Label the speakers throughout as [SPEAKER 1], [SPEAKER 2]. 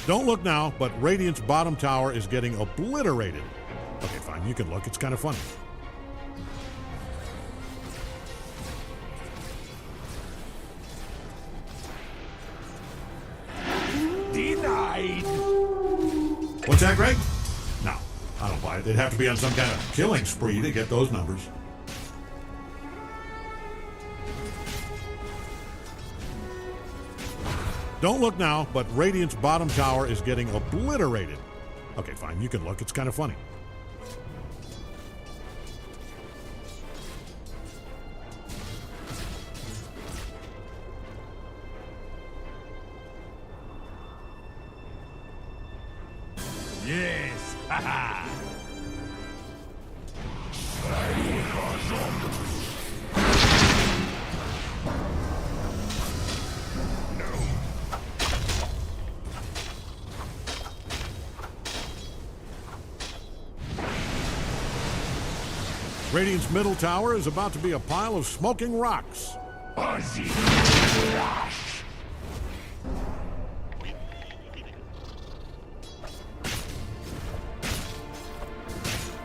[SPEAKER 1] Don't look now, but Radiant's bottom tower is getting obliterated. Okay, fine, you can look. It's kind of funny.
[SPEAKER 2] Denied.
[SPEAKER 1] What's that, Greg? No, I don't buy it. They'd have to be on some kind of killing spree to get those numbers. Don't look now, but Radiant's bottom tower is getting obliterated. Okay, fine, you can look. It's kind of funny.
[SPEAKER 2] Yes. Haha.
[SPEAKER 1] Radiant's middle tower is about to be a pile of smoking rocks.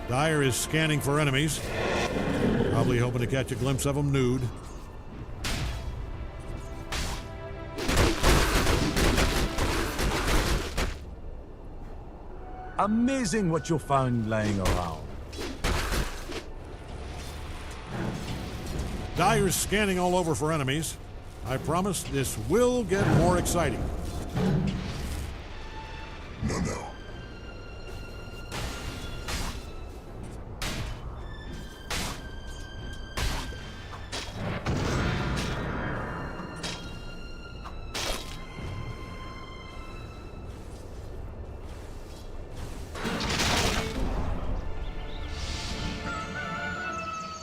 [SPEAKER 1] Dire is scanning for enemies, probably hoping to catch a glimpse of them nude.
[SPEAKER 2] Amazing what you'll find laying around.
[SPEAKER 1] Dire's scanning all over for enemies. I promise this will get more exciting.
[SPEAKER 3] No.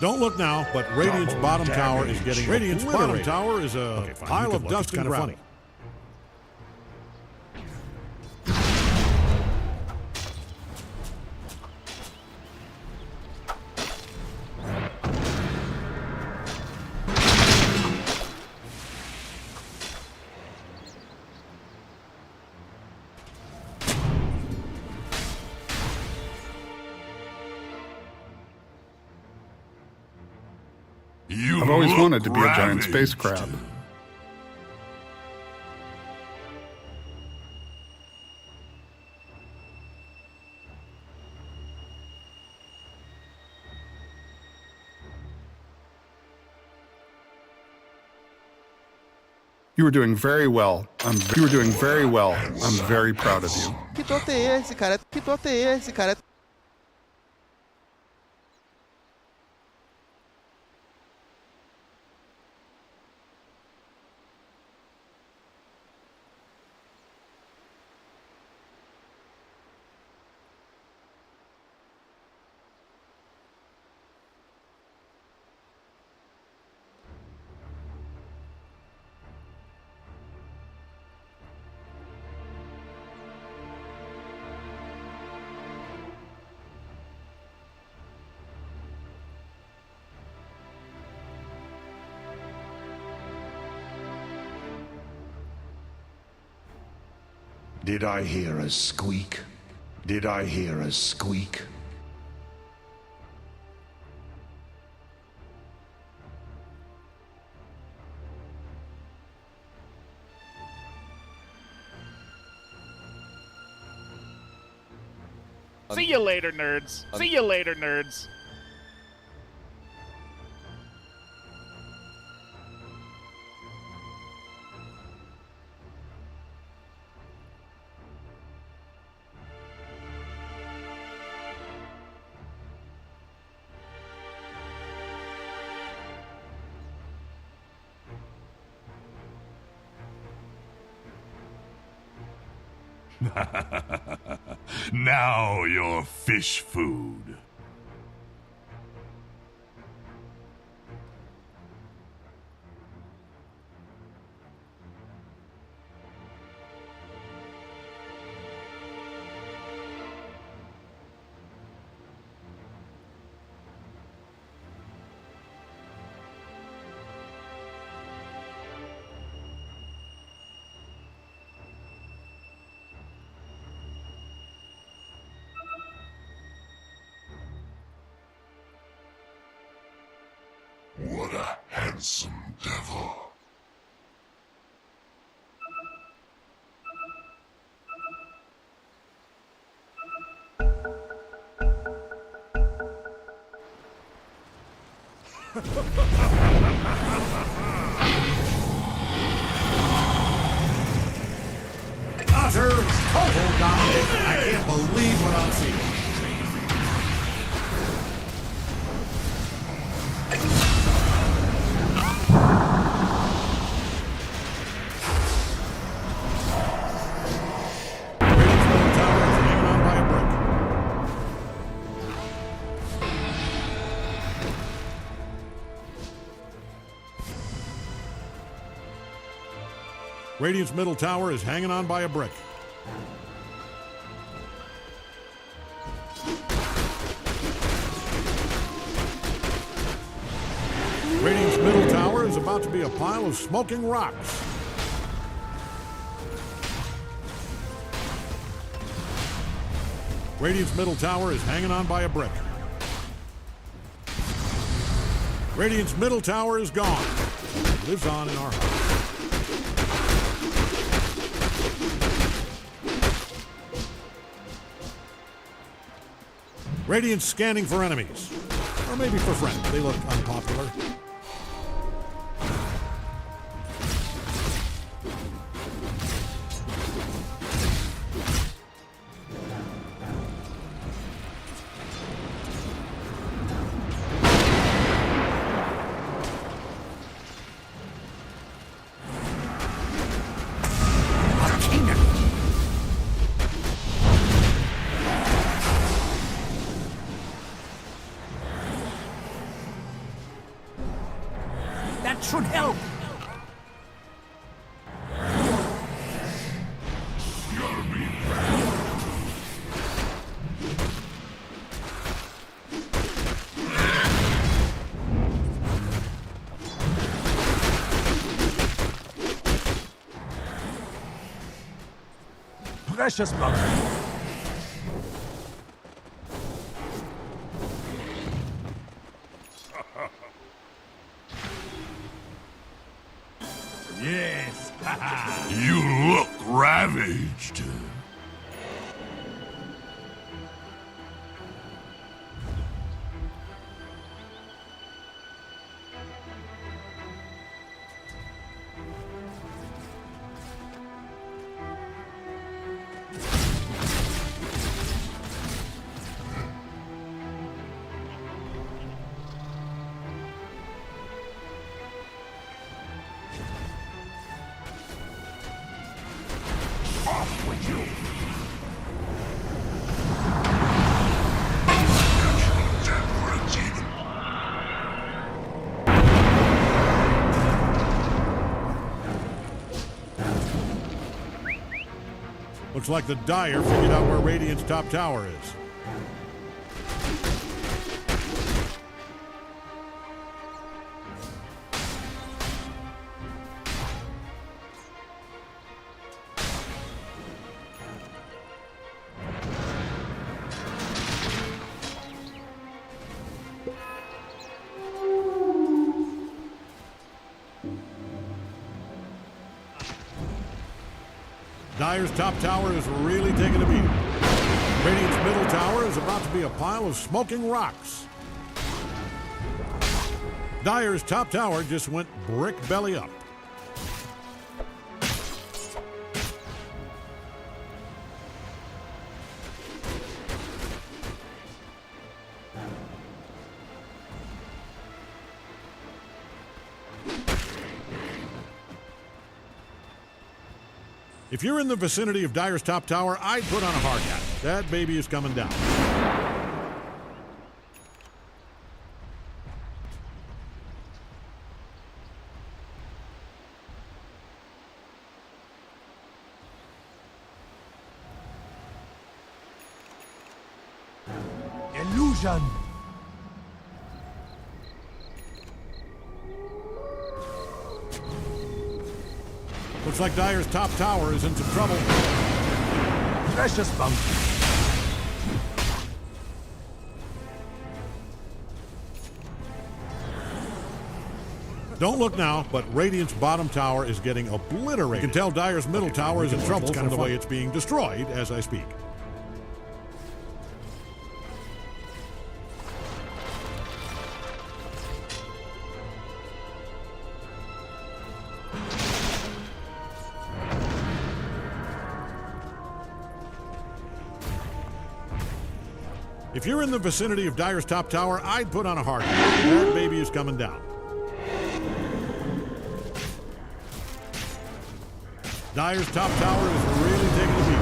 [SPEAKER 1] Don't look now, but Radiant's bottom tower is getting Radiant's bottom tower is a pile of dust and gravel.
[SPEAKER 3] I've always wanted to be a giant space crab. You were doing very well. You were doing very well. I'm very proud of you.
[SPEAKER 4] Que Dota é esse, cara? Que Dota é esse, cara?
[SPEAKER 5] Did I hear a squeak? Did I hear a squeak?
[SPEAKER 6] See you later, nerds. See you later, nerds.
[SPEAKER 2] Now you're fish food. Handsome devil.
[SPEAKER 1] Utter total domination. I can't believe what I'm seeing. Radiant's middle tower is hanging on by a brick. Radiant's middle tower is about to be a pile of smoking rocks. Radiant's middle tower is hanging on by a brick. Radiant's middle tower is gone. It lives on in our hearts. Radiant's scanning for enemies. Or maybe for friends. They look unpopular.
[SPEAKER 2] That should help. Precious blood. Yes. You look ravaged. Off with you.
[SPEAKER 1] Looks like the Dire figured out where Radiant's top tower is. Dire's top tower is really taking a beating. Radiant's middle tower is about to be a pile of smoking rocks. Dire's top tower just went brick belly up. If you're in the vicinity of Dire's top tower, I'd put on a hard hat. That baby is coming down.
[SPEAKER 2] Illusion.
[SPEAKER 1] Looks like Dire's top tower is in some trouble.
[SPEAKER 2] Precious bounty.
[SPEAKER 1] Don't look now, but Radiant's bottom tower is getting obliterated. You can tell Dire's middle tower is in trouble from the way it's being destroyed as I speak. If you're in the vicinity of Dire's top tower, I'd put on a heart. That baby is coming down. Dire's top tower is really taking a beat.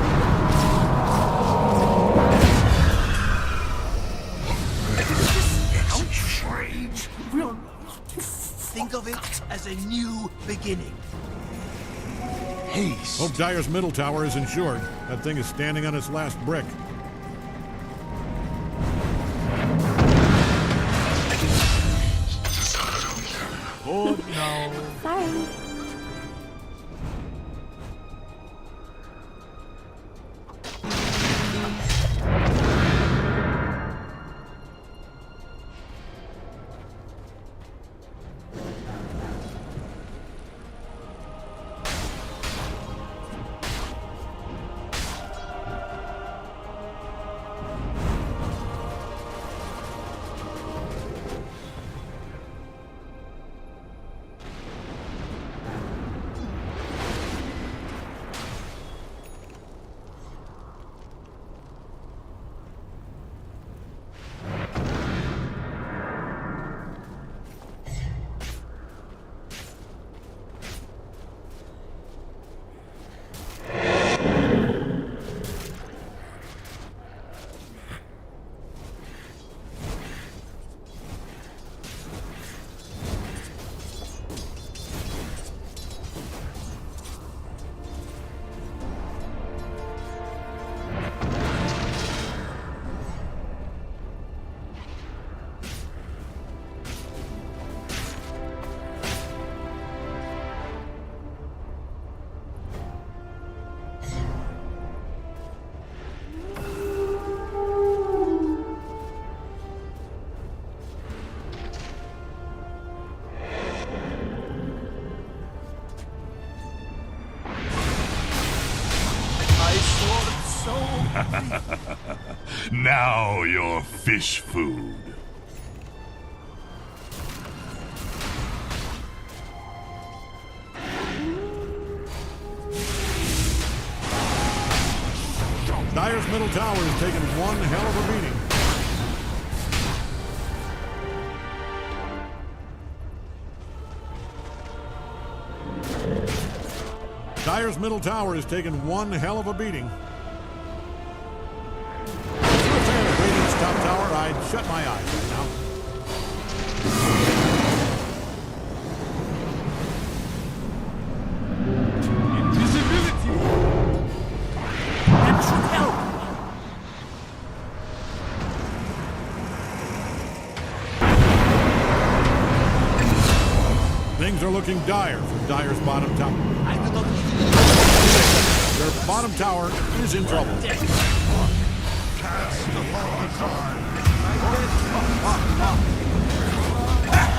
[SPEAKER 2] Outrage will think of it as a new beginning. Haste.
[SPEAKER 1] Hope Dire's middle tower is insured. That thing is standing on its last brick.
[SPEAKER 2] Oh no.
[SPEAKER 7] Sorry.
[SPEAKER 2] Now you're fish food.
[SPEAKER 1] Dire's middle tower is taking one hell of a beating. Dire's middle tower is taking one hell of a beating. If you're a fan of Radiant's top tower, I'd shut my eyes right now.
[SPEAKER 2] Invisibility! That should help!
[SPEAKER 1] Things are looking dire for Dire's bottom tower. Their bottom tower is in trouble.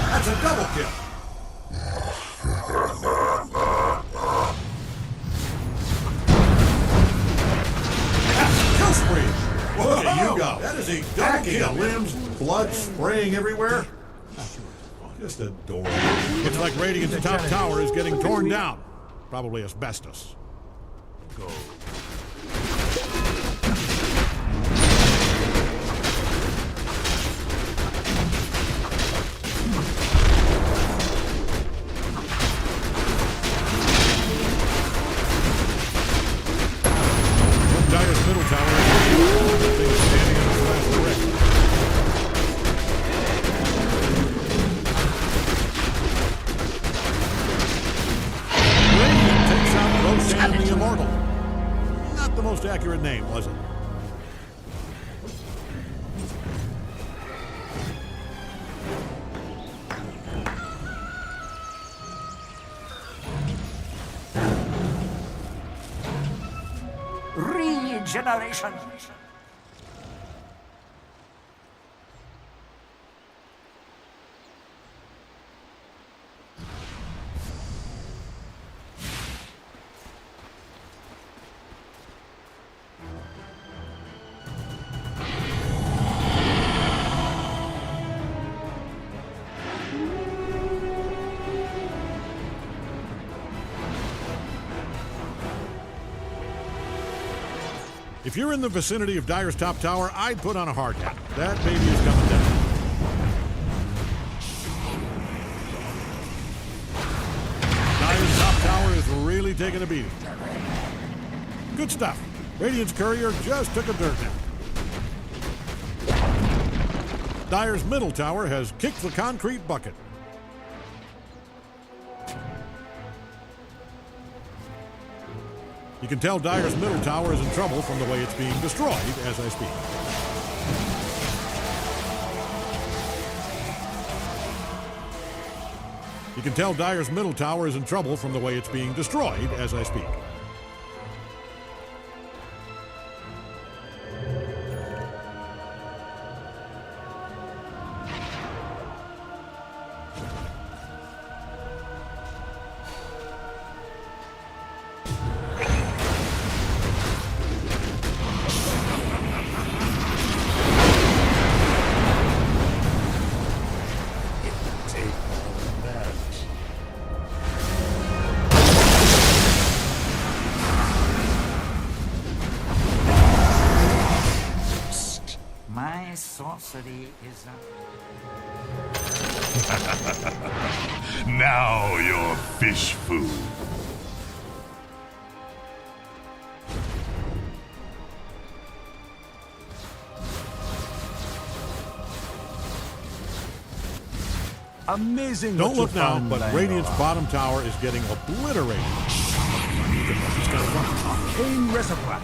[SPEAKER 1] That's a double kill. Kill spree. Look at you go. That is a double kill. Limbs, blood spraying everywhere. Just adorable. Looks like Radiant's top tower is getting torn down. Probably asbestos. Go. Dire's middle tower is standing on its last brick. Radiant takes out Roshan the Immortal. Not the most accurate name, was it?
[SPEAKER 2] Regeneration.
[SPEAKER 1] If you're in the vicinity of Dire's top tower, I'd put on a hard hat. That baby is coming down. Dire's top tower is really taking a beating. Good stuff. Radiant's courier just took a dirt nap. Dire's middle tower has kicked the concrete bucket. You can tell Dire's middle tower is in trouble from the way it's being destroyed as I speak. You can tell Dire's middle tower is in trouble from the way it's being destroyed as I speak.
[SPEAKER 2] My sorcery is up.
[SPEAKER 5] Now you're fish food.
[SPEAKER 7] Amazing.
[SPEAKER 1] Don't
[SPEAKER 7] what
[SPEAKER 1] look
[SPEAKER 7] you
[SPEAKER 1] now,
[SPEAKER 7] found,
[SPEAKER 1] but
[SPEAKER 7] Lionel.
[SPEAKER 1] Radiant's bottom tower is getting obliterated. It's kind of fun.
[SPEAKER 7] Arcane reservoir.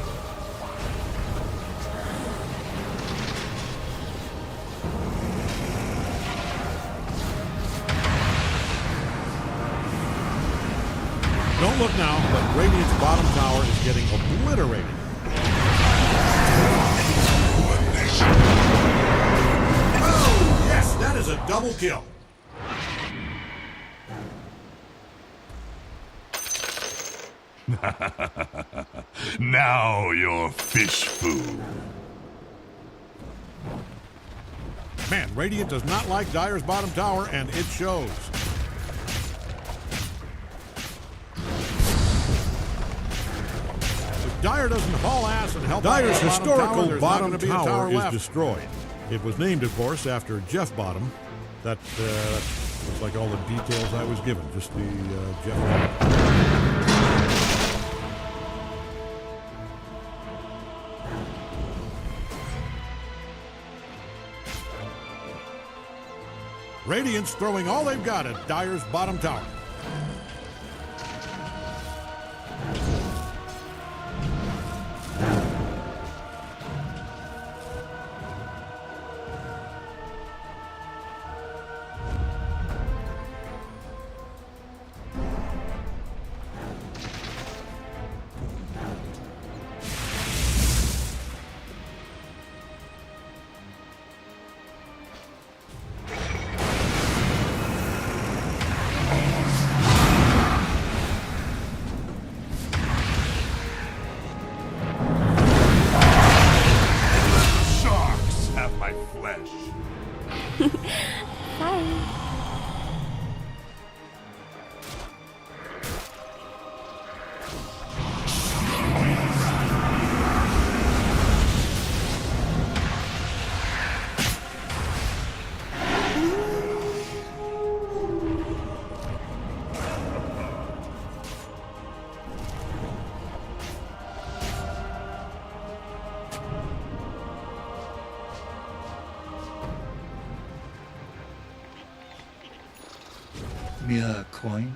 [SPEAKER 1] Don't look now, but Radiant's bottom tower is getting obliterated. Oh, yes, that is a double kill.
[SPEAKER 5] Now you're fish food.
[SPEAKER 1] Man, Radiant does not like Dire's bottom tower, and it shows. If Dire doesn't haul ass and help Dire's historical bottom tower is destroyed. It was named, of course, after Jeff Bottom. That looks like all the details I was given. Just the Jeff Bottom. Radiant's throwing all they've got at Dire's bottom tower.
[SPEAKER 5] Sharks have my flesh.
[SPEAKER 2] Mere coin?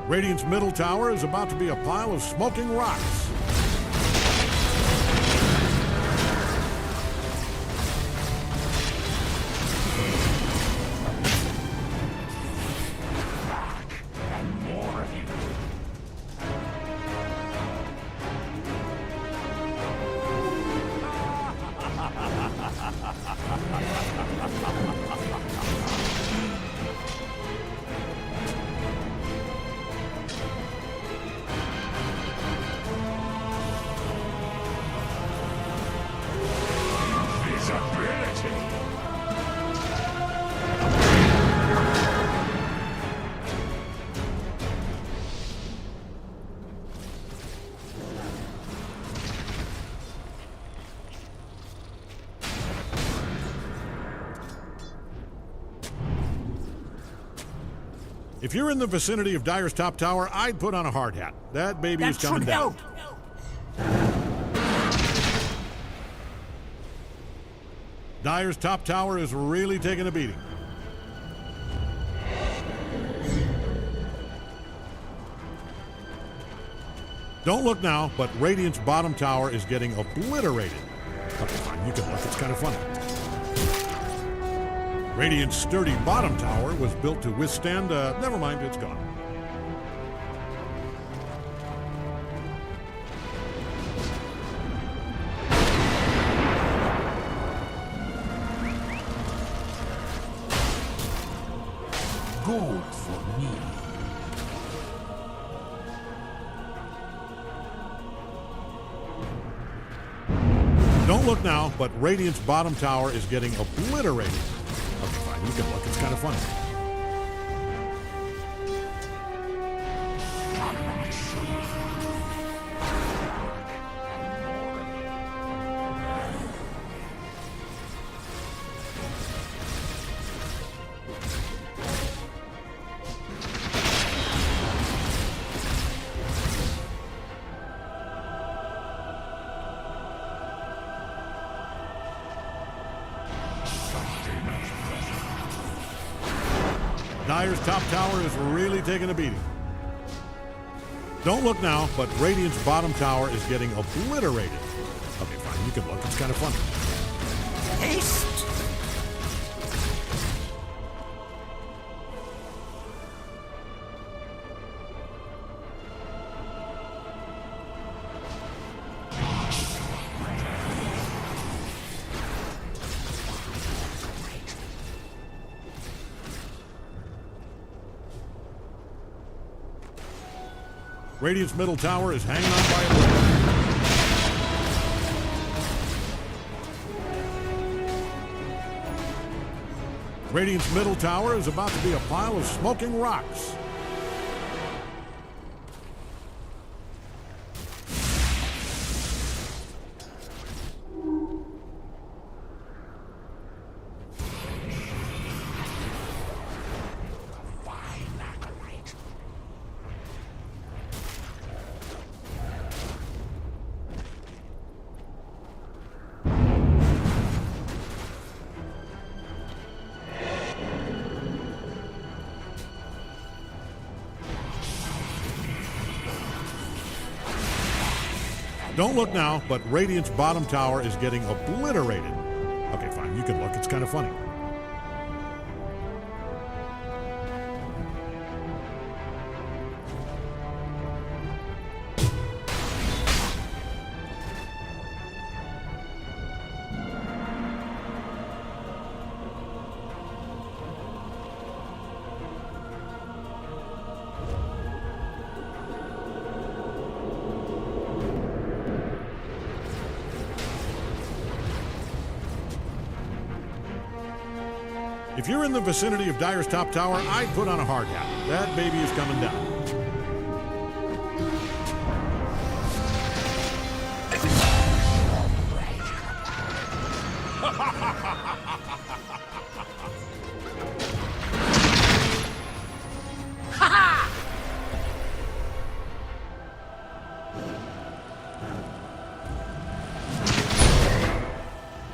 [SPEAKER 1] Radiant's middle tower is about to be a pile of smoking rocks. If you're in the vicinity of Dyer's top tower, I'd put on a hard hat. That baby is coming down. Dyer's top tower is really taking a beating. Don't look now, but Radiant's bottom tower is getting obliterated. Okay, fine, you can look, it's kind of funny. Radiant's sturdy bottom tower was built to withstand, never mind, it's gone.
[SPEAKER 2] Gold for me.
[SPEAKER 1] Don't look now, but Radiant's bottom tower is getting obliterated. Okay, fine, you can look, it's kind of funny. Dyer's top tower is really taking a beating. Don't look now, but Radiant's bottom tower is getting obliterated. Okay, fine, you can look, it's kind of funny.
[SPEAKER 2] Haste!
[SPEAKER 1] Radiant's middle tower is hanging on by a thread. Radiant's middle tower is about to be a pile of smoking rocks. Don't look now, but Radiant's bottom tower is getting obliterated. Okay, fine, you can look, it's kind of funny. If you're in the vicinity of Dyer's top tower, I'd put on a hard hat. That baby is coming down.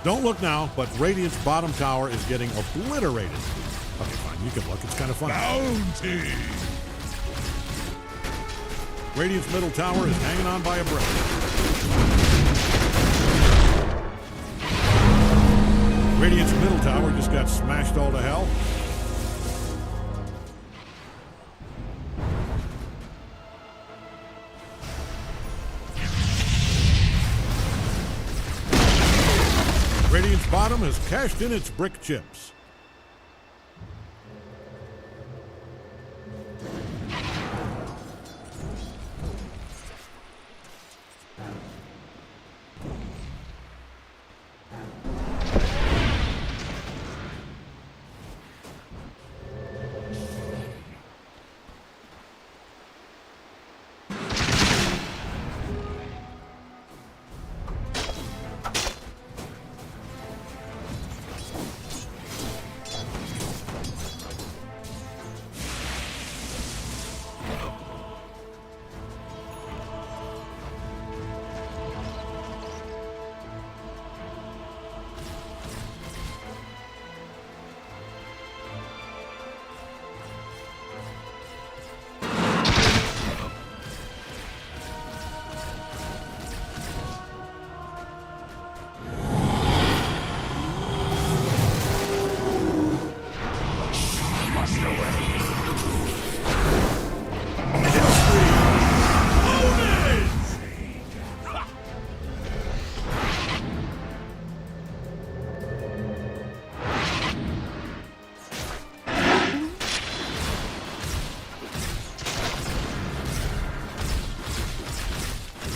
[SPEAKER 1] Don't look now, but Radiant's bottom tower is getting obliterated. Okay, fine, you can look, it's kind of funny.
[SPEAKER 5] Bounty!
[SPEAKER 1] Radiant's middle tower is hanging on by a breath. Radiant's middle tower just got smashed all to hell. Radiant's bottom has cashed in its brick chips.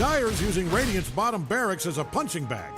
[SPEAKER 1] Dyer's using Radiant's bottom barracks as a punching bag.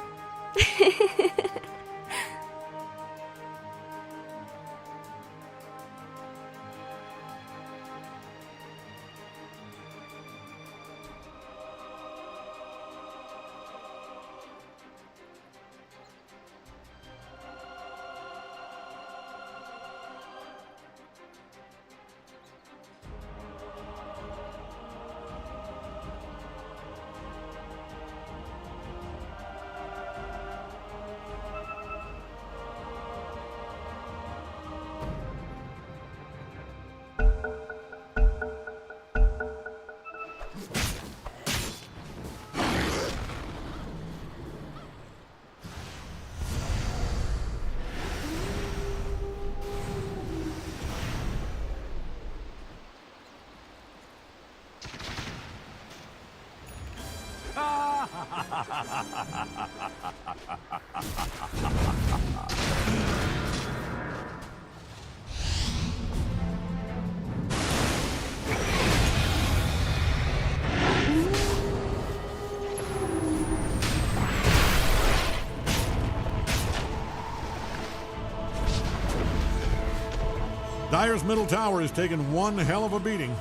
[SPEAKER 1] Dyer's middle tower has taken one hell of a beating.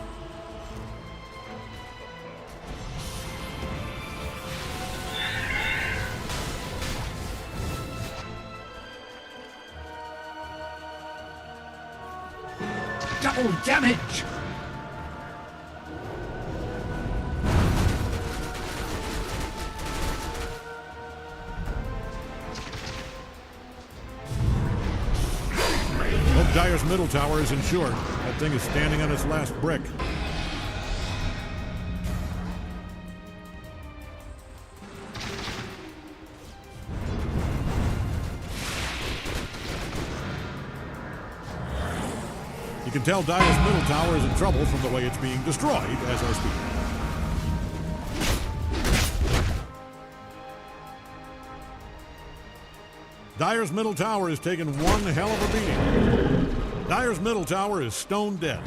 [SPEAKER 5] Double damage!
[SPEAKER 1] Hope Dyer's middle tower is insured. That thing is standing on its last brick. You can tell Dyer's middle tower is in trouble from the way it's being destroyed as I speak. Dyer's middle tower has taken one hell of a beating. Dyer's middle tower is stone dead.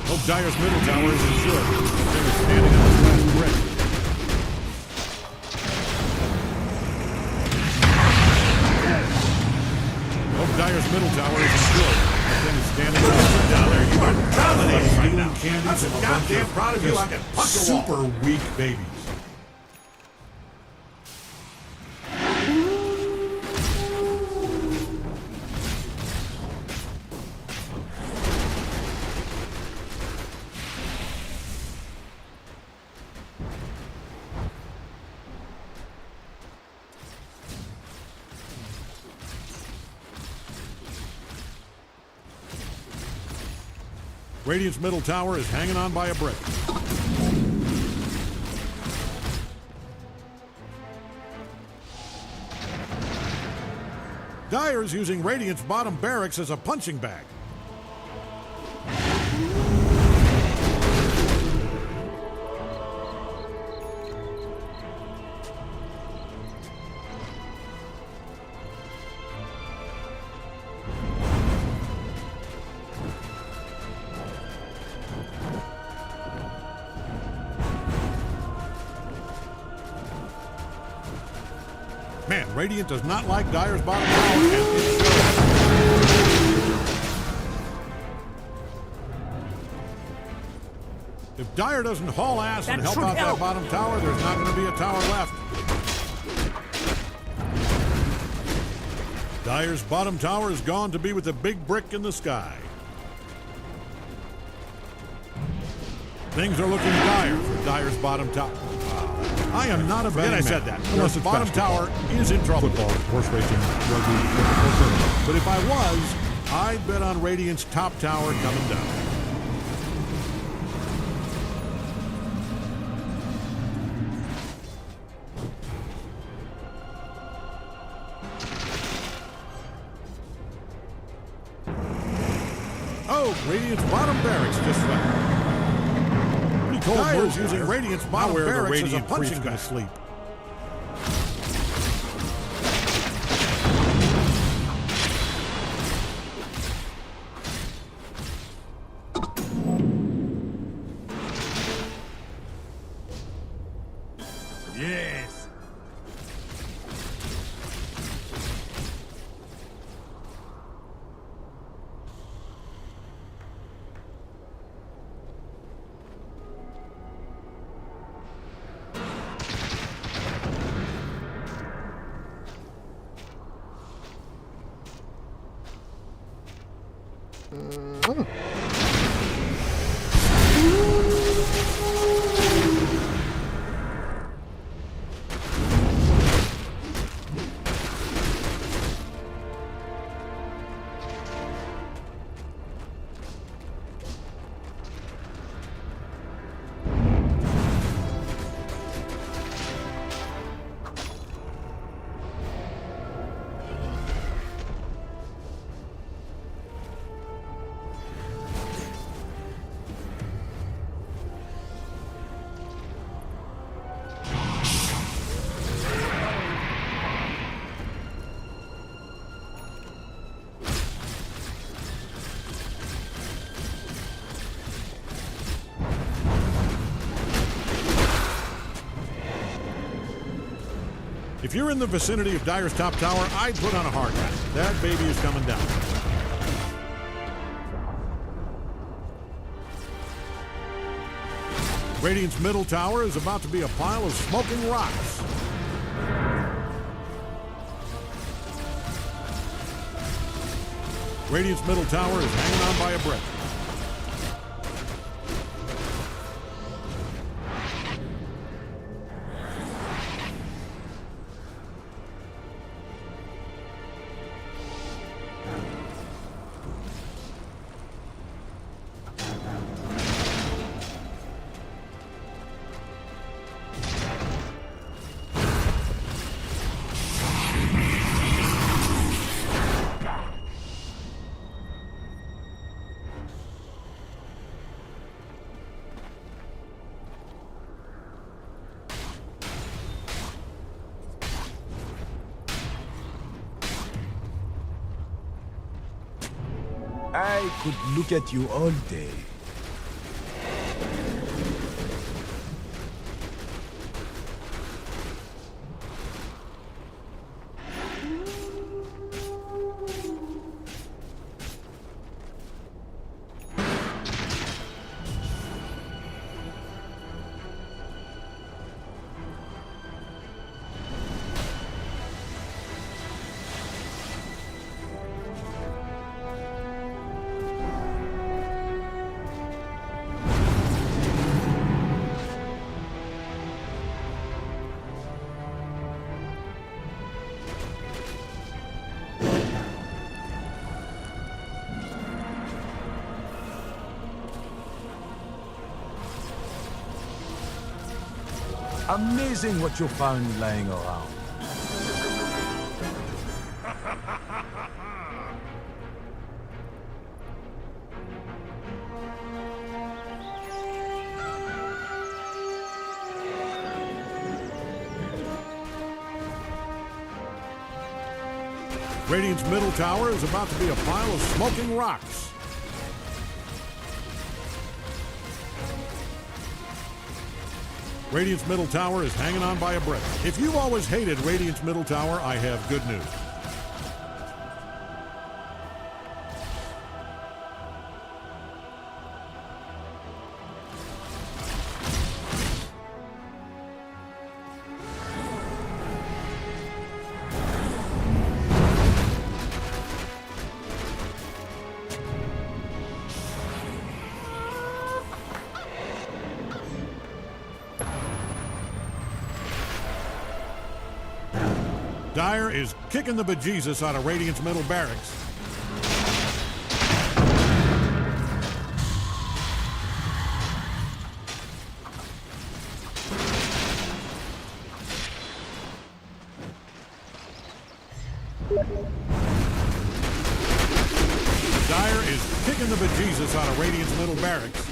[SPEAKER 1] Hope Dyer's middle tower is insured. The thing is standing on its last brick. Dyer's middle tower is insured. That thing is standing up. Down there, you are dominating right now. Candies and a bunch of proud of you. I can punch super weak babies. Radiant's middle tower is hanging on by a brick. Dyer's using Radiant's bottom barracks as a punching bag. Man, Radiant does not like Dyer's bottom tower, and it shows. If Dyer doesn't haul ass and help out that bottom tower, there's not going to be a tower left. Dyer's bottom tower is gone to be with the big brick in the sky. Things are looking dire for Dyer's bottom tower. I am not a betting man. I said that. Unless the bottom tower is in trouble. Football, horse racing, rugby, but if I was, I'd bet on Radiant's top tower coming down. Oh, Radiant's bottom barracks just fell. Dyer's using Radiant's bottom barracks as a punching bag. Sleep. If you're in the vicinity of Dire's top tower, I'd put on a hard hat. That baby is coming down. Radiant's middle tower is about to be a pile of smoking rocks. Radiant's middle tower is hanging on by a breath.
[SPEAKER 7] I could look at you all day. Amazing what you found lying around.
[SPEAKER 1] Radiant's middle tower is about to be a pile of smoking rocks. Radiant's middle tower is hanging on by a breath. If you've always hated Radiant's middle tower, I have good news. Dire is kicking the bejesus out of Radiant's middle barracks. Dire is kicking the bejesus out of Radiant's middle barracks.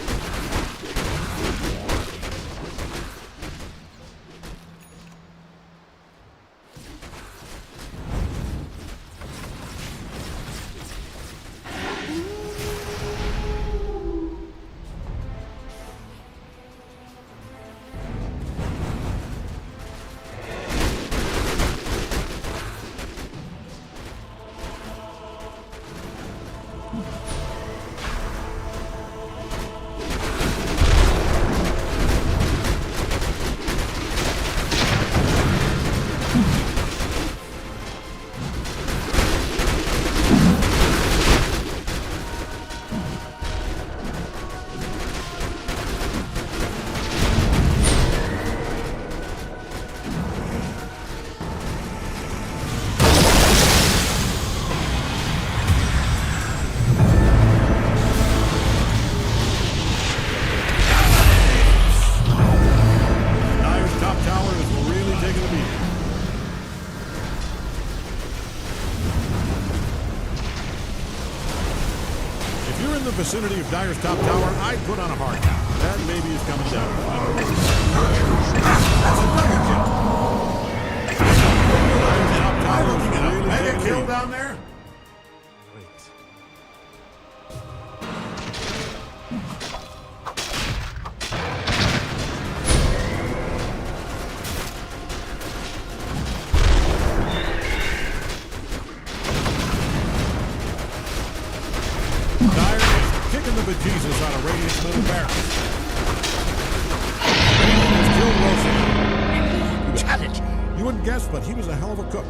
[SPEAKER 1] the vicinity of Dire's top tower, I'd put on a hard count. That baby is coming down. That's a double kill. Top tower is really mega kill down there. The bejesus out of Radiant's middle barracks. Radiant has killed Roshan. You wouldn't guess, but he was a hell of a cook.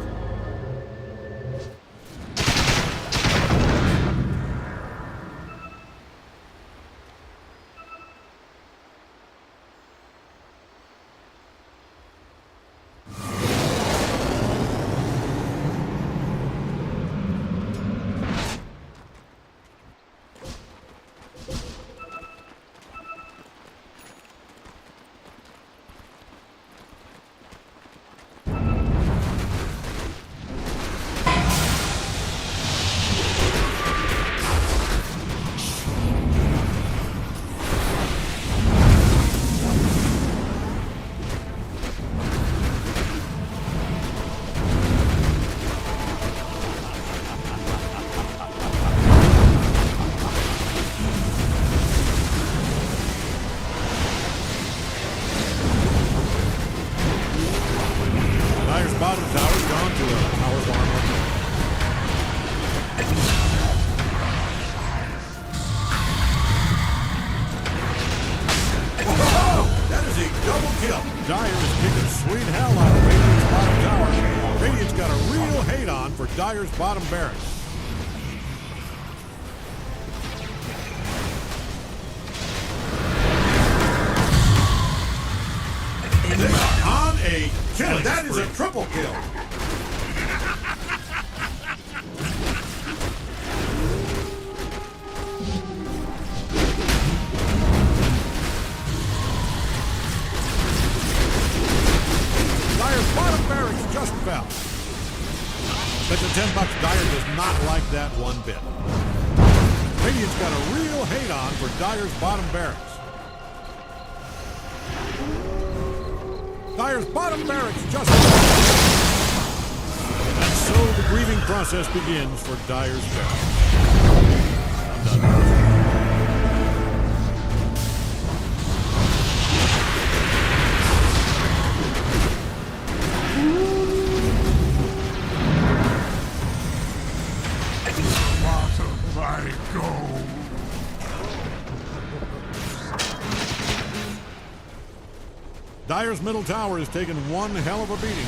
[SPEAKER 1] Bottom tower's gone to a power farm. Whoa! That is a double kill. Dire is kicking sweet hell out of Radiant's bottom tower. Radiant's got a real hate on for Dire's bottom barracks. They are on a kill. That is a triple kill. Dire's bottom barracks just fell. That's a $10. Dire does not like that one bit. Radiant's got a real hate on for Dire's bottom barracks. Dire's bottom barracks just fell. And so the grieving process begins for Dire's barracks. I'm done. Dire's middle tower has taken one hell of a beating.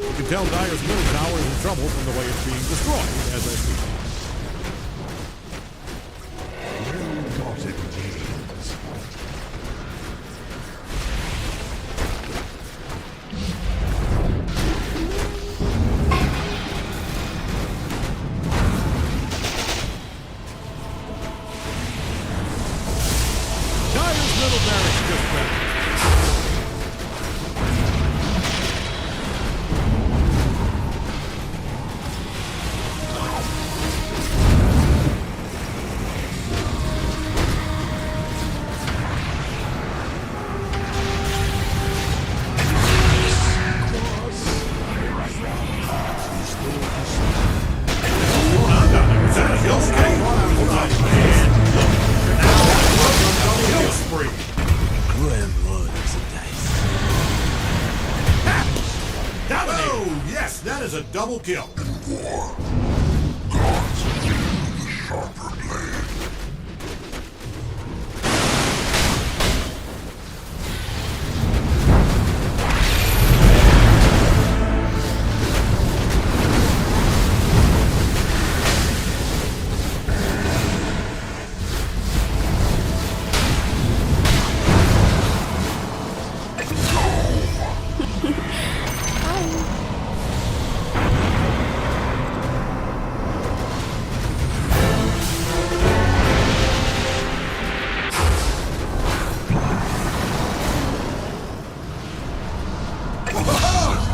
[SPEAKER 1] You can tell Dire's middle tower is in trouble from the way it's being destroyed as I speak. That is a double kill.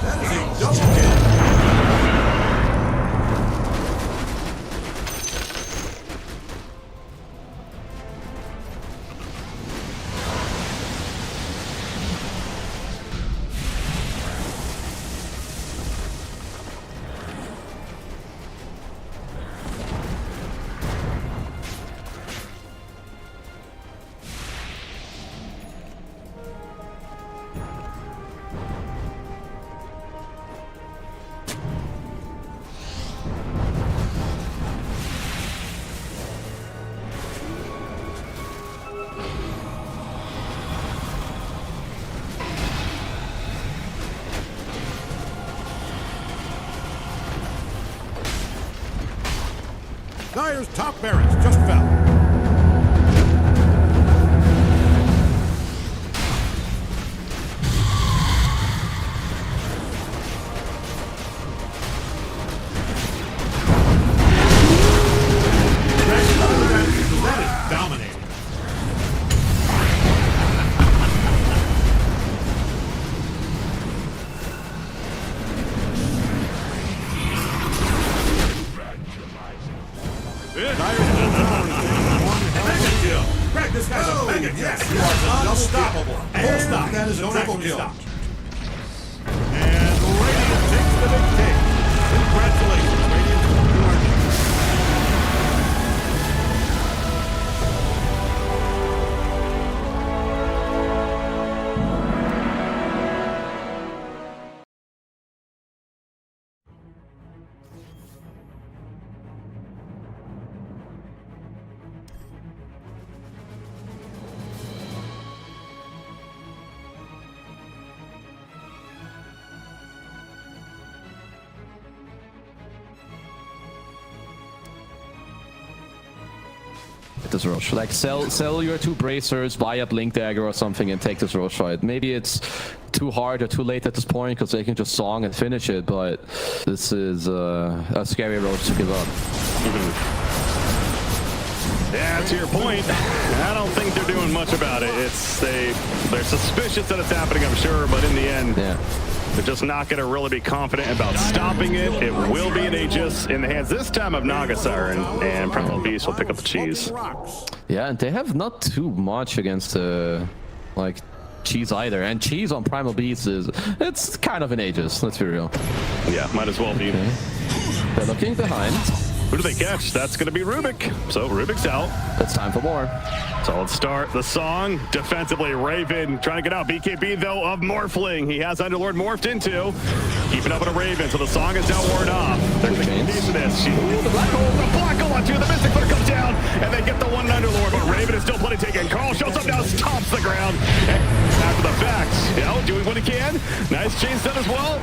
[SPEAKER 1] That is a double kill. Dire's top barracks just fell. That is dominating. Greg, this guy's a mega kill. Yes, you are unstoppable. And stop. That is a triple kill. And Radiant takes the big take. Congratulations, Radiant. You are
[SPEAKER 8] this Roche. Like sell your 2 bracers, buy a blink dagger or something and take this Roche fight. Maybe it's too hard or too late at this point because they can just song and finish it, but this is a scary Roche to give up.
[SPEAKER 9] Yeah, to your point, I don't think they're doing much about it. They're suspicious that it's happening, I'm sure, but in the end, they're just not going to really be confident about stopping it. It will be an Aegis in the hands this time of Nagasar, and Primal Beast will pick up the cheese.
[SPEAKER 8] Yeah, and they have not too much against like cheese either, and cheese on Primal Beast it's kind of an Aegis, let's be real.
[SPEAKER 9] Yeah, might as well be.
[SPEAKER 8] Okay. They're looking behind.
[SPEAKER 9] Who do they catch? That's going to be Rubik. So Rubik's out.
[SPEAKER 8] It's time for more.
[SPEAKER 9] Solid start. The song defensively. Raven trying to get out. BKB though of Morphling. He has Underlord morphed into. Keeping up with a Raven. So the song is now ward off. They're going to continue this. The black hole. The black hole onto the Mystic Flare comes down. And they get the one Underlord. But Raven is still plenty taken. Carl shows up now. Stomps the ground. And after the fact, you know, doing what he can. Nice chain set as well.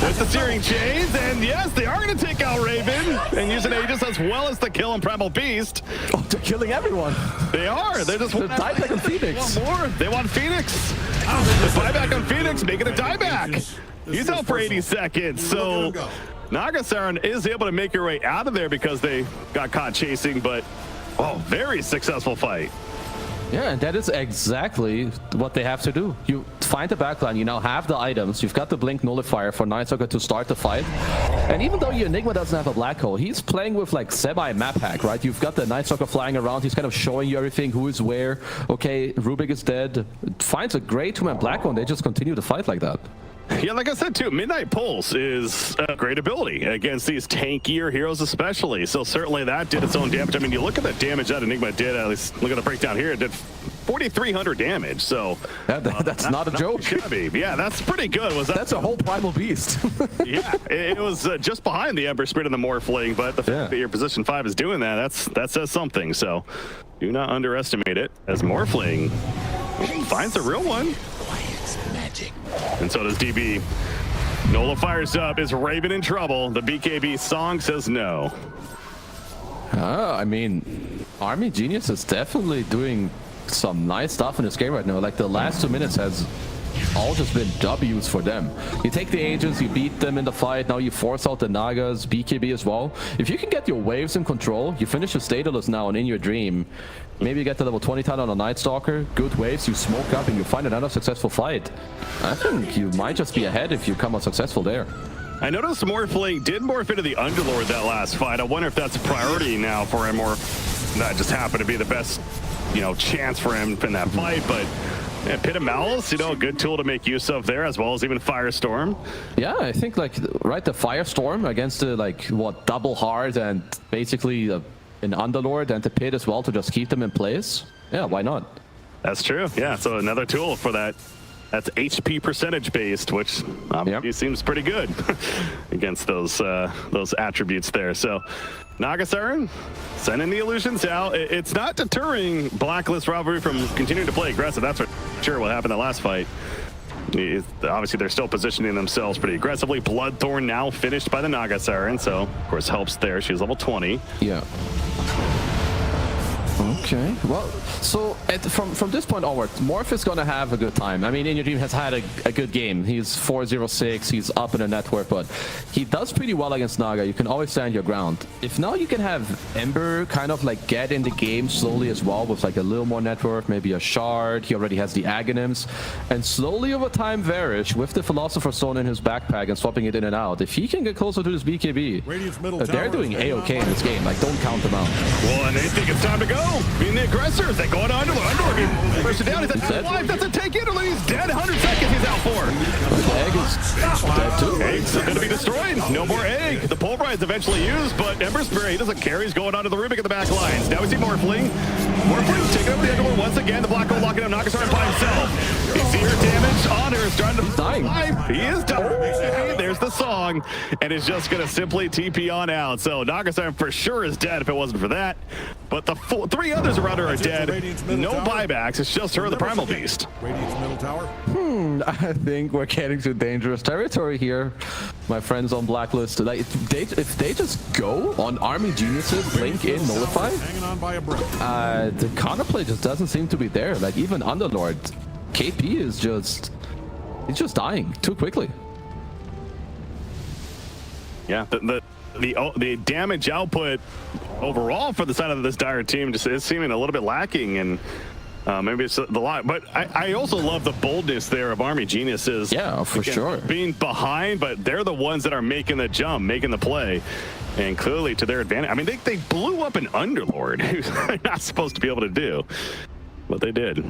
[SPEAKER 9] With the searing chains. And yes, they are going to take out Raven. And use an Aegis as well as the kill on Primal Beast.
[SPEAKER 8] Oh, they're killing everyone.
[SPEAKER 9] They are. They're just
[SPEAKER 8] the dieback on Phoenix.
[SPEAKER 9] They want more. They want Phoenix. The buyback on Phoenix, making a dieback. He's out for 80 seconds. So Nagasar is able to make your way out of there because they got caught chasing, but very successful fight.
[SPEAKER 8] Yeah, and that is exactly what they have to do. You find the backline, you now have the items, you've got the Blink Nullifier for Nightstalker to start the fight. And even though your Enigma doesn't have a black hole, he's playing with like semi-map hack, right? You've got the Nightstalker flying around, he's kind of showing you everything, who is where. Okay, Rubik is dead. Finds a great 2-man black hole, and they just continue to fight like that.
[SPEAKER 9] Yeah, like I said too, Midnight Pulse is a great ability against these tankier heroes especially. So certainly that did its own damage. I mean, you look at the damage that Enigma did, at least look at the breakdown here, it did 4,300 damage. So
[SPEAKER 8] that's not a joke.
[SPEAKER 9] Yeah, that's pretty good.
[SPEAKER 8] That's a whole Primal Beast.
[SPEAKER 9] Yeah, it was just behind the Ember Spirit and the Morphling, but the fact that your position 5 is doing that says something. So do not underestimate it as Morphling finds the real one. And so does DB. Nola fires up. Is Raven in trouble? The BKB song says no.
[SPEAKER 8] I mean, Army Genius is definitely doing some nice stuff in this game right now. Like the last 2 minutes has all just been W's for them. You take the agents, you beat them in the fight, now you force out the Nagas, BKB as well. If you can get your waves in control, you finish your Stateless now and in your dream, maybe you get to level 20 10 on a Night Stalker, good waves, you smoke up and you find another successful fight. I think you might just be ahead if you come out successful there.
[SPEAKER 9] I noticed Morphling did morph into the Underlord that last fight. I wonder if that's a priority now for him, or that just happened to be the best, you know, chance for him in that fight. But yeah, Pit of Malice, you know, a good tool to make use of there, as well as even Firestorm.
[SPEAKER 8] Yeah, I think like right, the Firestorm against the double hard and basically an Underlord and the Pit as well to just keep them in place. Yeah, why not?
[SPEAKER 9] That's true. Yeah, so another tool for that. That's HP percentage based, which obviously seems pretty good against those attributes there. So Naga Siren sending the illusions out. It's not deterring Blacklist Rivalry from continuing to play aggressive. That's for sure what happened in the last fight. Obviously, they're still positioning themselves pretty aggressively. Bloodthorn now finished by the Naga Siren, so of course helps there. She's level 20.
[SPEAKER 8] Yeah. Okay, well, so from this point onward, Morph is going to have a good time. I mean, In Your Dream has had a good game. He's 4-0-6, he's up in the network, but he does pretty well against Naga. You can always stand your ground. If now you can have Ember kind of like get in the game slowly as well with like a little more network, maybe a shard, he already has the Aghanims, and slowly over time Varish with the Philosopher's Stone in his backpack and swapping it in and out. If he can get closer to this BKB, they're doing A-okay in this game. Like, don't count them out.
[SPEAKER 9] Well, and they think it's time to go. Being the aggressors, they go on Underlord. Underlord first down. He's at 5. That's a take in. He's dead. 100 seconds. He's out for.
[SPEAKER 8] The egg is dead too.
[SPEAKER 9] Egg's going to be destroyed. No more egg. The pulverize eventually used, but Ember Spirit, he doesn't care. He's going onto the Rubik at the back lines. Now we see Morphling. Morphling taking over the Underlord once again. The Black Hole locking up Nagasar by himself. He's here damage on her. He's trying to die. He is dying. There's the song, and is just going to simply TP on out. So Nagasar for sure is dead if it wasn't for that. But the 3 others around her are dead. No buybacks. It's just her, the Primal Beast.
[SPEAKER 8] I think we're getting to dangerous territory here, my friends on Blacklist. Like, if they just go on Army Geniuses, Blink in, Nullify, the counterplay just doesn't seem to be there. Like, even Underlord, KP is he's just dying too quickly. Yeah,
[SPEAKER 9] the damage output overall for the side of this Dire team just is seeming a little bit lacking, and maybe it's the lot. But I also love the boldness there of Army Geniuses.
[SPEAKER 8] Yeah, for sure.
[SPEAKER 9] Being behind, but they're the ones that are making the jump, making the play, and clearly to their advantage. I mean, they blew up an Underlord, who's not supposed to be able to do, but they did.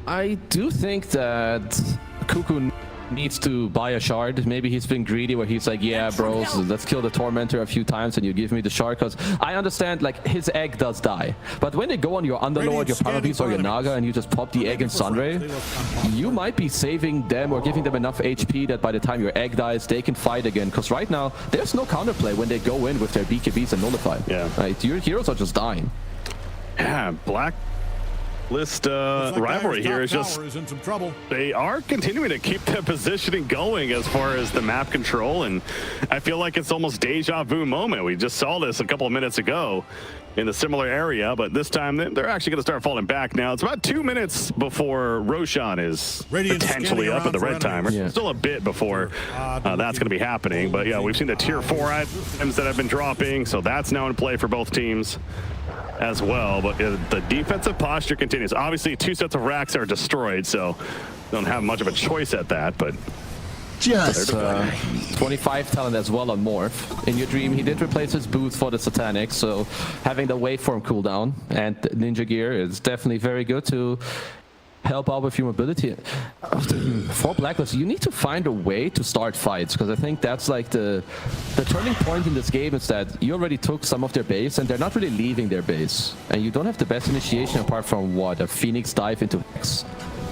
[SPEAKER 8] I do think that Cuckoo needs to buy a shard. Maybe he's been greedy where he's like, yeah, bros, let's kill the Tormentor a few times and you give me the shard, because I understand like his egg does die, but when they go on your Underlord, your Primal Beast, or your Naga and you just pop the egg in Sunray, you might be saving them or giving them enough HP that by the time your egg dies they can fight again, because right now there's no counterplay when they go in with their BKBs and Nullify.
[SPEAKER 9] Yeah,
[SPEAKER 8] right? Your heroes are just dying.
[SPEAKER 9] Yeah, Blacklist rivalry here is just they are continuing to keep the positioning going as far as the map control, and I feel like it's almost deja vu moment. We just saw this a couple of minutes ago in the similar area, but this time they're actually going to start falling back now. It's about 2 minutes before Roshan is potentially up at the red timer. Yeah. Still a bit before that's going to be happening, but yeah, we've seen the tier 4 items that have been dropping, so that's now in play for both teams as well. But the defensive posture continues. Obviously 2 sets of racks are destroyed, so don't have much of a choice at that, but
[SPEAKER 2] just
[SPEAKER 8] 25 talent as well on Morph. In Your Dream, he did replace his boots for the Satanic, so having the waveform cooldown and Ninja Gear is definitely very good to help out with your mobility. For Blacklist, you need to find a way to start fights, because I think that's like the turning point in this game is that you already took some of their base and they're not really leaving their base, and you don't have the best initiation apart from what, a Phoenix dive into Hex.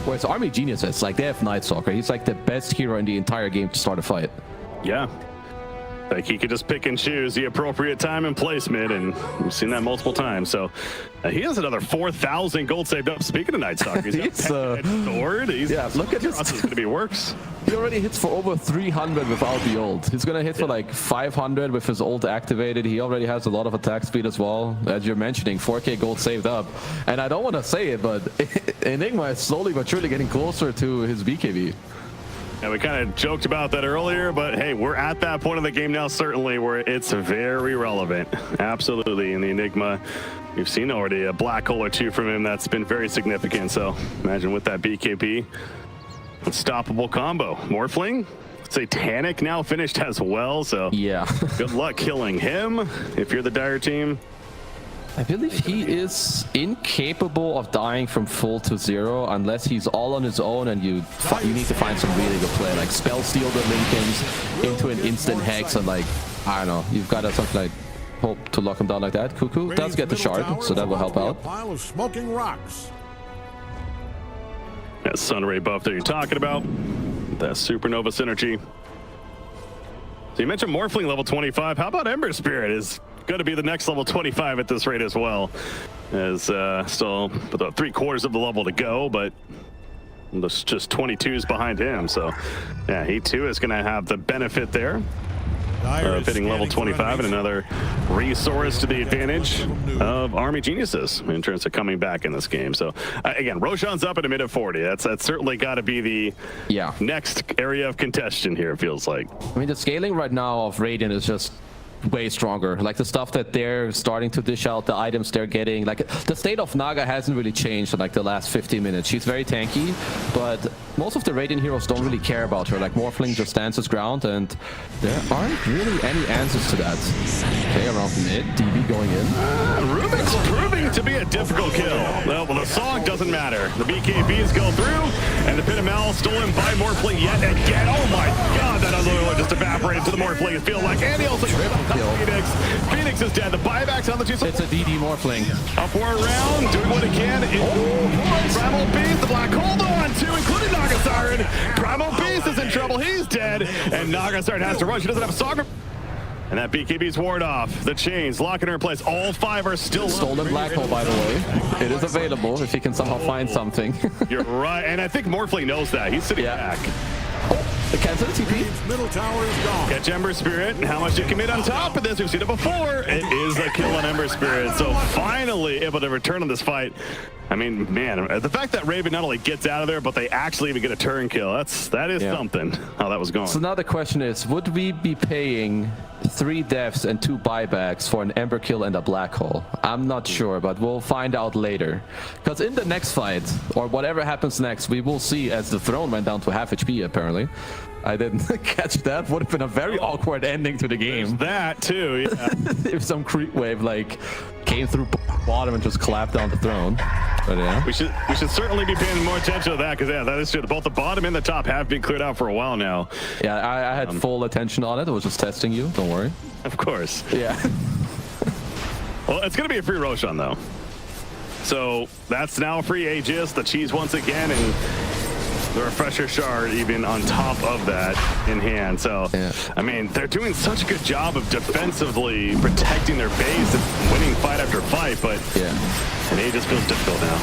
[SPEAKER 8] Whereas Army Geniuses, like, they have Night Stalker. He's like the best hero in the entire game to start a fight.
[SPEAKER 9] Yeah. Like he could just pick and choose the appropriate time and placement, and we've seen that multiple times. So he has another 4,000 gold saved up. Speaking of Night Stalker, he's sword.
[SPEAKER 8] Yeah, look at this.
[SPEAKER 9] This is going to be works.
[SPEAKER 8] He already hits for over 300 without the ult. He's gonna hit for like 500 with his ult activated. He already has a lot of attack speed as well. As you're mentioning, 4K gold saved up. And I don't want to say it, but Enigma is slowly but surely getting closer to his BKB.
[SPEAKER 9] And we kind of joked about that earlier, but hey, we're at that point of the game now, certainly, where it's very relevant. Absolutely. In the Enigma, we've seen already a black hole or two from him that's been very significant. So imagine with that BKB, unstoppable combo. Morphling, Satanic now finished as well. So
[SPEAKER 8] yeah,
[SPEAKER 9] good luck killing him if you're the Dire team.
[SPEAKER 8] I believe he is incapable of dying from full to zero unless he's all on his own and you need to find some really good play, like spell steal the Linkins into an instant hex and like, I don't know, you've got to something like hope to lock him down like that. Cuckoo does get the shard, so that will help out.
[SPEAKER 1] Pile of smoking rocks.
[SPEAKER 9] That Sunray buff that you're talking about, that Supernova synergy. So you mentioned Morphling level 25. How about Ember Spirit is going to be the next level 25 at this rate as well, as still about 3/4 of the level to go, but there's just 22s behind him. So yeah, he too is going to have the benefit there of hitting level 25 and another resource to the advantage of Army Geniuses in terms of coming back in this game. So again, Roshan's up at a mid of 40. That's certainly got to be the next area of contention here, it feels like.
[SPEAKER 8] I mean, the scaling right now of Radiant is just way stronger. Like the stuff that they're starting to dish out, the items they're getting, like the state of Naga hasn't really changed in like the last 15 minutes. She's very tanky, but most of the Radiant heroes don't really care about her. Like Morphling just stands his ground and there aren't really any answers to that. Okay, around mid, DB going in.
[SPEAKER 9] Rubik's proving to be a difficult kill. Well, the song doesn't matter. The BKBs go through and the Pit of Mal stolen by Morphling yet again. Oh my god, that other one just evaporated to the Morphling. It feels like, and he also Phoenix is dead. The buybacks on the two.
[SPEAKER 8] It's a DD Morphling.
[SPEAKER 9] Upward round, doing what it can. Primal Beast, the black hold on to, including Nagasarin. Primal Beast is in trouble. He's dead. And Nagasarin has to rush. He doesn't have a Saga. And that BKB's ward off. The chains locking her in place. All 5 are still
[SPEAKER 8] stolen black hole, by the way. It is available if you can somehow find something.
[SPEAKER 9] You're right. And I think Morphling knows that. He's sitting back.
[SPEAKER 8] The cancel TP.
[SPEAKER 1] Middle tower is gone.
[SPEAKER 9] Catch Ember Spirit. How much you commit on top of this? We've seen it before. It is a kill on Ember Spirit. So finally able to return on this fight. I mean, man, the fact that Raven not only gets out of there, but they actually even get a turn kill. That is something, how that was going.
[SPEAKER 8] So now the question is, would we be paying 3 deaths and 2 buybacks for an Ember kill and a black hole? I'm not sure, but we'll find out later. Because in the next fight, or whatever happens next, we will see as the throne went down to half HP, apparently. I didn't catch that. Would have been a very awkward ending to the game.
[SPEAKER 9] That too, yeah.
[SPEAKER 8] If some creep wave like came through bottom and just clapped down the throne. But yeah,
[SPEAKER 9] we should certainly be paying more attention to that, because yeah, that is true. Both the bottom and the top have been cleared out for a while now.
[SPEAKER 8] Yeah, I had full attention on it. I was just testing you. Don't worry.
[SPEAKER 9] Of course.
[SPEAKER 8] Yeah.
[SPEAKER 9] Well, it's gonna be a free Roshan though. So that's now a free Aegis. The cheese once again, and the refresher shard even on top of that in hand. So I mean, they're doing such a good job of defensively protecting their base and winning fight after fight, but and it just feels difficult now.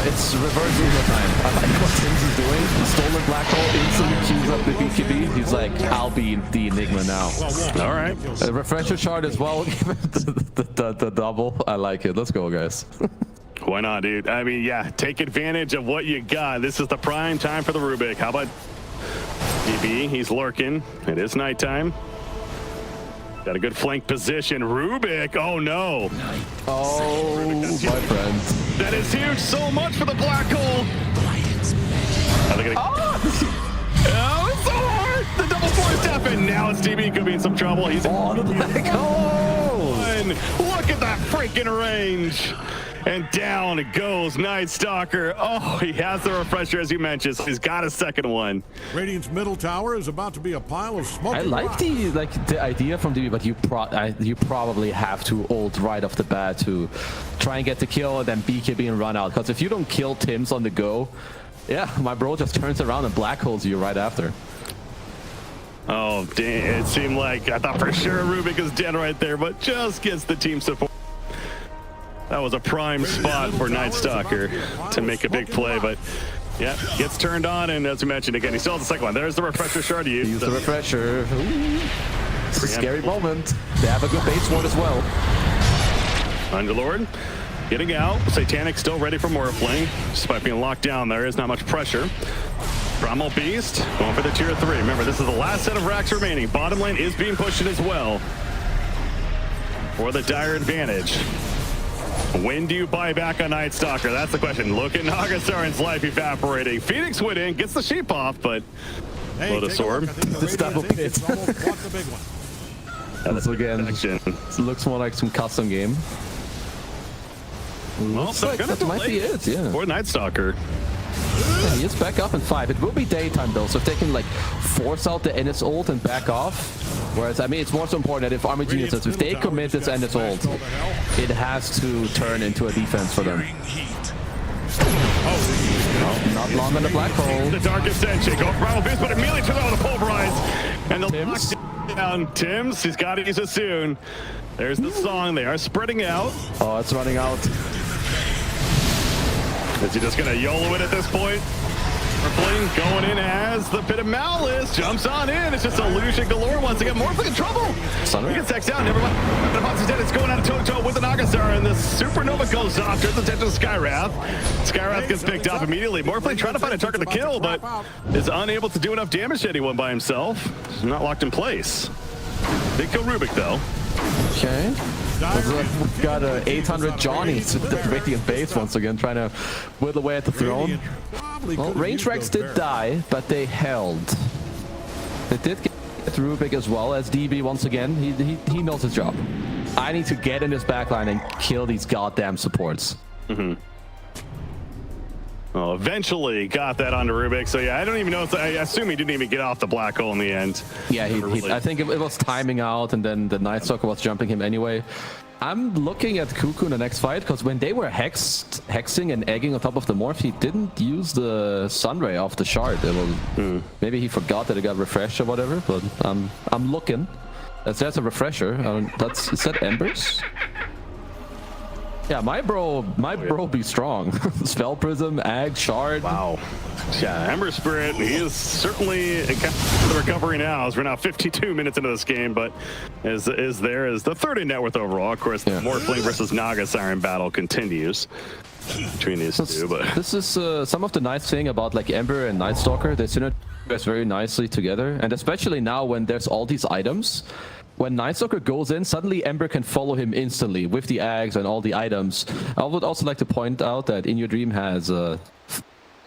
[SPEAKER 8] It's reverse Uno time. I like what Tim's is doing. The stolen black hole instantly queues up the BKB. He's like, I'll be the Enigma now.
[SPEAKER 9] All right.
[SPEAKER 8] A refresher shard as well. the double. I like it. Let's go, guys.
[SPEAKER 9] Why not, dude? I mean, yeah, take advantage of what you got. This is the prime time for the Rubik. How about DB? He's lurking. It is nighttime. Got a good flank position. Rubik, oh no.
[SPEAKER 8] Oh, my friend.
[SPEAKER 9] That is huge. So much for the black hole. Oh, it's so hard. The double force tap, and now it's DB could be in some trouble. He's
[SPEAKER 8] on the black hole.
[SPEAKER 9] Look at that freaking range. And down it goes, Night Stalker. Oh, he has the refresher, as you mentioned. So he's got a second one.
[SPEAKER 1] Radiant's middle tower is about to be a pile of smoke.
[SPEAKER 8] I like the idea from DB, but you probably have to ult right off the bat to try and get the kill and then BKB and run out. Because if you don't kill Tims on the go, yeah, my bro just turns around and black holes you right after.
[SPEAKER 9] Oh, dang. It seemed like I thought for sure Rubik is dead right there, but just gets the team support. That was a prime spot for Night Stalker to make a big play, but yeah, gets turned on, and as we mentioned again, he still has the second one. There's the refresher shard to use.
[SPEAKER 8] Use the refresher. Ooh. It's a scary moment. They have a good base ward as well.
[SPEAKER 9] Underlord getting out. Satanic still ready for Morphling. Despite being locked down, there is not much pressure. Primal Beast going for the tier 3. Remember, this is the last set of racks remaining. Bottom lane is being pushed in as well for the dire advantage. When do you buy back on Night Stalker? That's the question. Look at Nagasarin's life evaporating. Phoenix winning, gets the sheep off, but Lotus Orb.
[SPEAKER 8] This double pit. Once again, it looks more like some custom game.
[SPEAKER 9] Well,
[SPEAKER 8] that might be it, yeah.
[SPEAKER 9] For Night Stalker.
[SPEAKER 8] Yeah, he is back up in 5. It will be daytime though, so if they can like force out the Ennis ult and back off. Whereas, I mean, it's more so important that if Army Genius says, if they commit this Ennis ult, it has to turn into a defense for them. Oh, not long on the black hole.
[SPEAKER 9] The Dark Ascension, go for Primal Beast, but immediately turns out to pulverize. And the lockdown, Tim's, he's got to use it soon. There's the song, they are spreading out.
[SPEAKER 8] Oh, it's running out.
[SPEAKER 9] Is he just gonna YOLO it at this point? Morphling going in as the Pit of Malice jumps on in. It's just illusion galore once again. Morphling in trouble.
[SPEAKER 8] Sunray.
[SPEAKER 9] He gets X out. Never mind. The Fox is dead. It's going out of toe-to-toe with the Nagasar, and the Supernova goes off. Turns attention to Skywrath. Skywrath gets picked up immediately. Morphling trying to find a target to kill, but is unable to do enough damage to anyone by himself. He's not locked in place. They kill Rubik though.
[SPEAKER 8] Okay. We've got 800 Johnnies debating in base once again, trying to whittle away at the throne. Well, range Rex did die, but they held. They did get Rubik as well as DB once again. He knows his job. I need to get in this backline and kill these goddamn supports.
[SPEAKER 9] Mm-hmm. Well, eventually got that onto Rubik. So yeah, I don't even know. I assume he didn't even get off the black hole in the end.
[SPEAKER 8] Yeah, I think it was timing out, and then the Night Stalker was jumping him anyway. I'm looking at Cuckoo in the next fight, because when they were hexing and egging on top of the morph, he didn't use the Sunray off the shard. It was, maybe he forgot that it got refreshed or whatever, but I'm looking. There's a refresher. Is that Embers? Yeah, my bro be strong. Spell Prism, Ag, Shard.
[SPEAKER 9] Wow. Yeah, Ember Spirit, he is certainly the recovery now, as we're now 52 minutes into this game, but is there is the third in net worth overall. Of course, the Morphling versus Naga Siren battle continues between these two. But
[SPEAKER 8] this is some of the nice thing about like Ember and Night Stalker. They synergize very nicely together, and especially now when there's all these items. When Night Stalker goes in, suddenly Ember can follow him instantly with the Ags and all the items. I would also like to point out that In Your Dream has